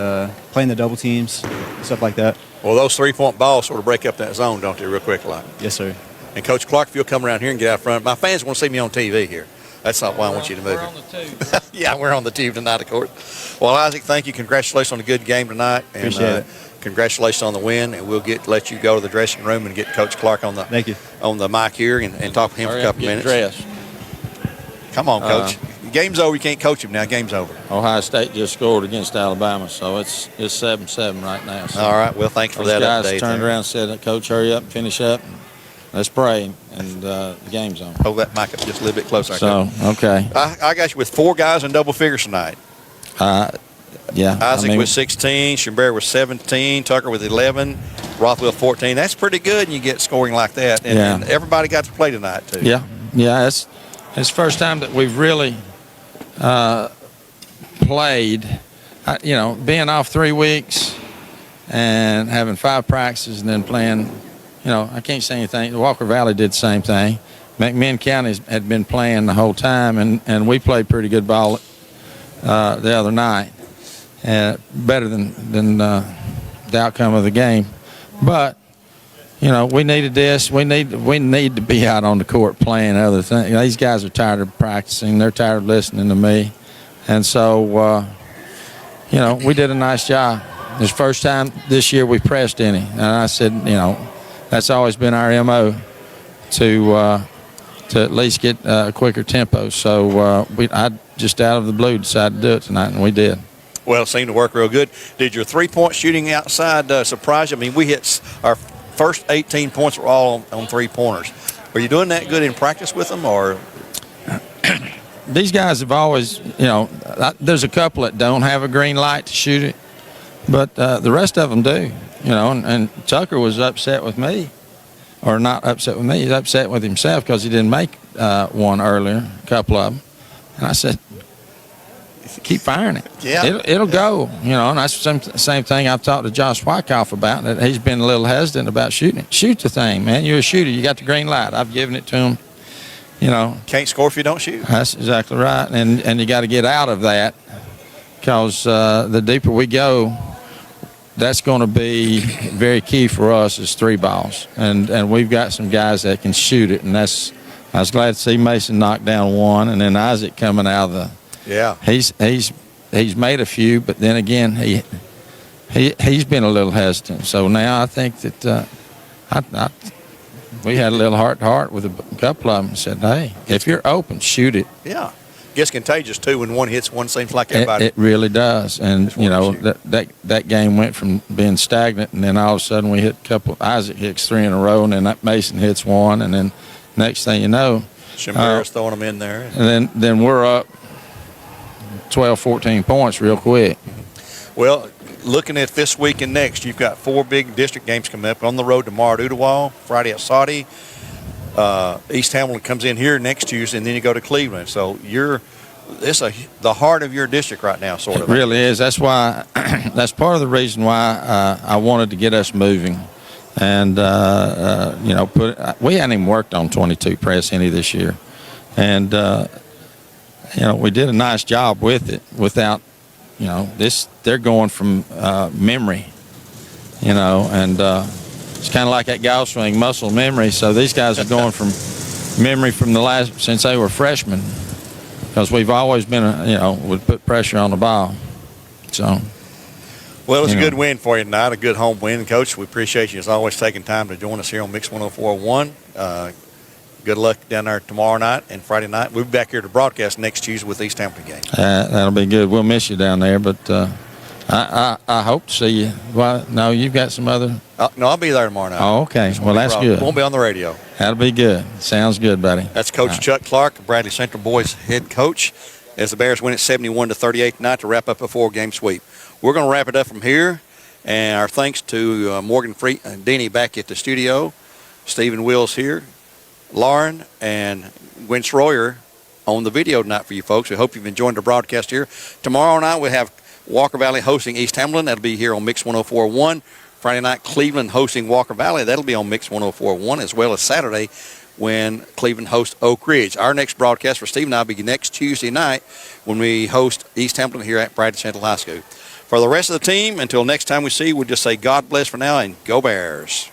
N: playing the double teams, stuff like that.
A: Well, those 3-point balls sort of break up that zone, don't they, real quick like?
N: Yes, sir.
A: And Coach Clark, if you'll come around here and get out front, my fans want to see me on TV here. That's not why I want you to move.
O: We're on the tube.
A: Yeah, we're on the tube tonight, of course. Well, Isaac, thank you. Congratulations on a good game tonight. And,
N: appreciate it.
A: Congratulations on the win, and we'll let you go to the dressing room and get Coach Clark on the mic here and talk to him for a couple minutes.
O: Dressed.
A: Come on, Coach. Game's over. You can't coach him now. Game's over.
O: Ohio State just scored against Alabama, so it's 7-7 right now. So
A: all right. Well, thanks for that update.
O: Those guys turned around and said, "Coach, hurry up and finish up. Let's pray." And the game's on.
A: Hold that mic up just a little bit closer.
O: So, okay.
A: I got you with 4 guys in double figures tonight.
O: Yeah.
A: Isaac with 16, Shambert with 17, Tucker with 11, Rothwell 14. That's pretty good, and you get scoring like that. And everybody got to play tonight, too.
O: Yeah. Yeah, it's the first time that we've really played. Being off 3 weeks and having 5 practices and then playing, I can't say anything. Walker Valley did the same thing. McMinn County had been playing the whole time, and we played pretty good ball the other night, better than the outcome of the game. But we needed this. We need to be out on the court playing other things. These guys are tired of practicing. They're tired of listening to me, and so we did a nice job. It's the first time this year we pressed any, and I said, that's always been our MO to at least get a quicker tempo. So I just out of the blue decided to do it tonight, and we did.
A: Well, it seemed to work real good. Did your three-point shooting outside surprise you? I mean, we hit our first 18 points were all on three-pointers. Are you doing that good in practice with them, or?
O: These guys have always, there's a couple that don't have a green light to shoot it, but the rest of them do, and Tucker was upset with me, or not upset with me, he's upset with himself because he didn't make one earlier, a couple of them. And I said, keep firing it.
A: Yeah.
O: It'll go, and that's the same thing I've talked to Josh Wyckoff about, that he's been a little hesitant about shooting it. Shoot the thing, man. You're a shooter. You got the green light. I've given it to him.
A: Can't score if you don't shoot.
O: That's exactly right, and you got to get out of that, because the deeper we go, that's going to be very key for us is three balls, and we've got some guys that can shoot it, and I was glad to see Mason knock down one, and then Isaac coming out of the.
A: Yeah.
O: He's made a few, but then again he's been a little hesitant. So now I think that we had a little heart-to-heart with a couple of them and said, hey, if you're open, shoot it.
A: Yeah. Gets contagious, too, when one hits one. Seems like everybody.
O: It really does. And, that game went from being stagnant, and then all of a sudden we hit a couple. Isaac hits three in a row, and then that Mason hits one, and then next thing you know.
A: Shamira's throwing them in there.
O: And then we're up 12, 14 points real quick.
A: Well, looking at this week and next, you've got 4 big district games coming up. On the road tomorrow at Ooltewah, Friday at Saudi. East Hamilton comes in here next Tuesday, and then you go to Cleveland. So it's the heart of your district right now, sort of.
O: It really is. That's why. That's part of the reason why I wanted to get us moving, and we hadn't even worked on 22 press any this year, and we did a nice job with it without, they're going from memory, and it's kind of like that golf swing, muscle memory. So these guys are going from memory from since they were freshmen, because we've always been, would put pressure on the ball. So.
A: Well, it was a good win for you tonight, a good home win, Coach. We appreciate you as always taking time to join us here on Mix 104.1. Good luck down there tomorrow night and Friday night. We'll be back here to broadcast next Tuesday with East Hamilton game.
O: That'll be good. We'll miss you down there, but I hope to see you. Well, no, you've got some other.
A: No, I'll be there tomorrow night.
O: Oh, okay. Well, that's good.
A: Won't be on the radio.
O: That'll be good. Sounds good, buddy.
A: That's Coach Chuck Clark, Bradley Central boys head coach, as the Bears win it 71-38 tonight to wrap up a 4-game sweep. We're going to wrap it up from here, and our thanks to Morgan Deeney back at the studio, Stephen Wills here, Lauren, and Gwen Schroyer on the video tonight for you folks. We hope you've enjoyed the broadcast here. Tomorrow night we have Walker Valley hosting East Hamilton. That'll be here on Mix 104.1. Friday night, Cleveland hosting Walker Valley. That'll be on Mix 104.1, as well as Saturday when Cleveland hosts Oak Ridge. Our next broadcast for Steve and I will be next Tuesday night when we host East Hamilton here at Bradley Central High School. For the rest of the team, until next time we see, we'll just say God bless for now and go Bears.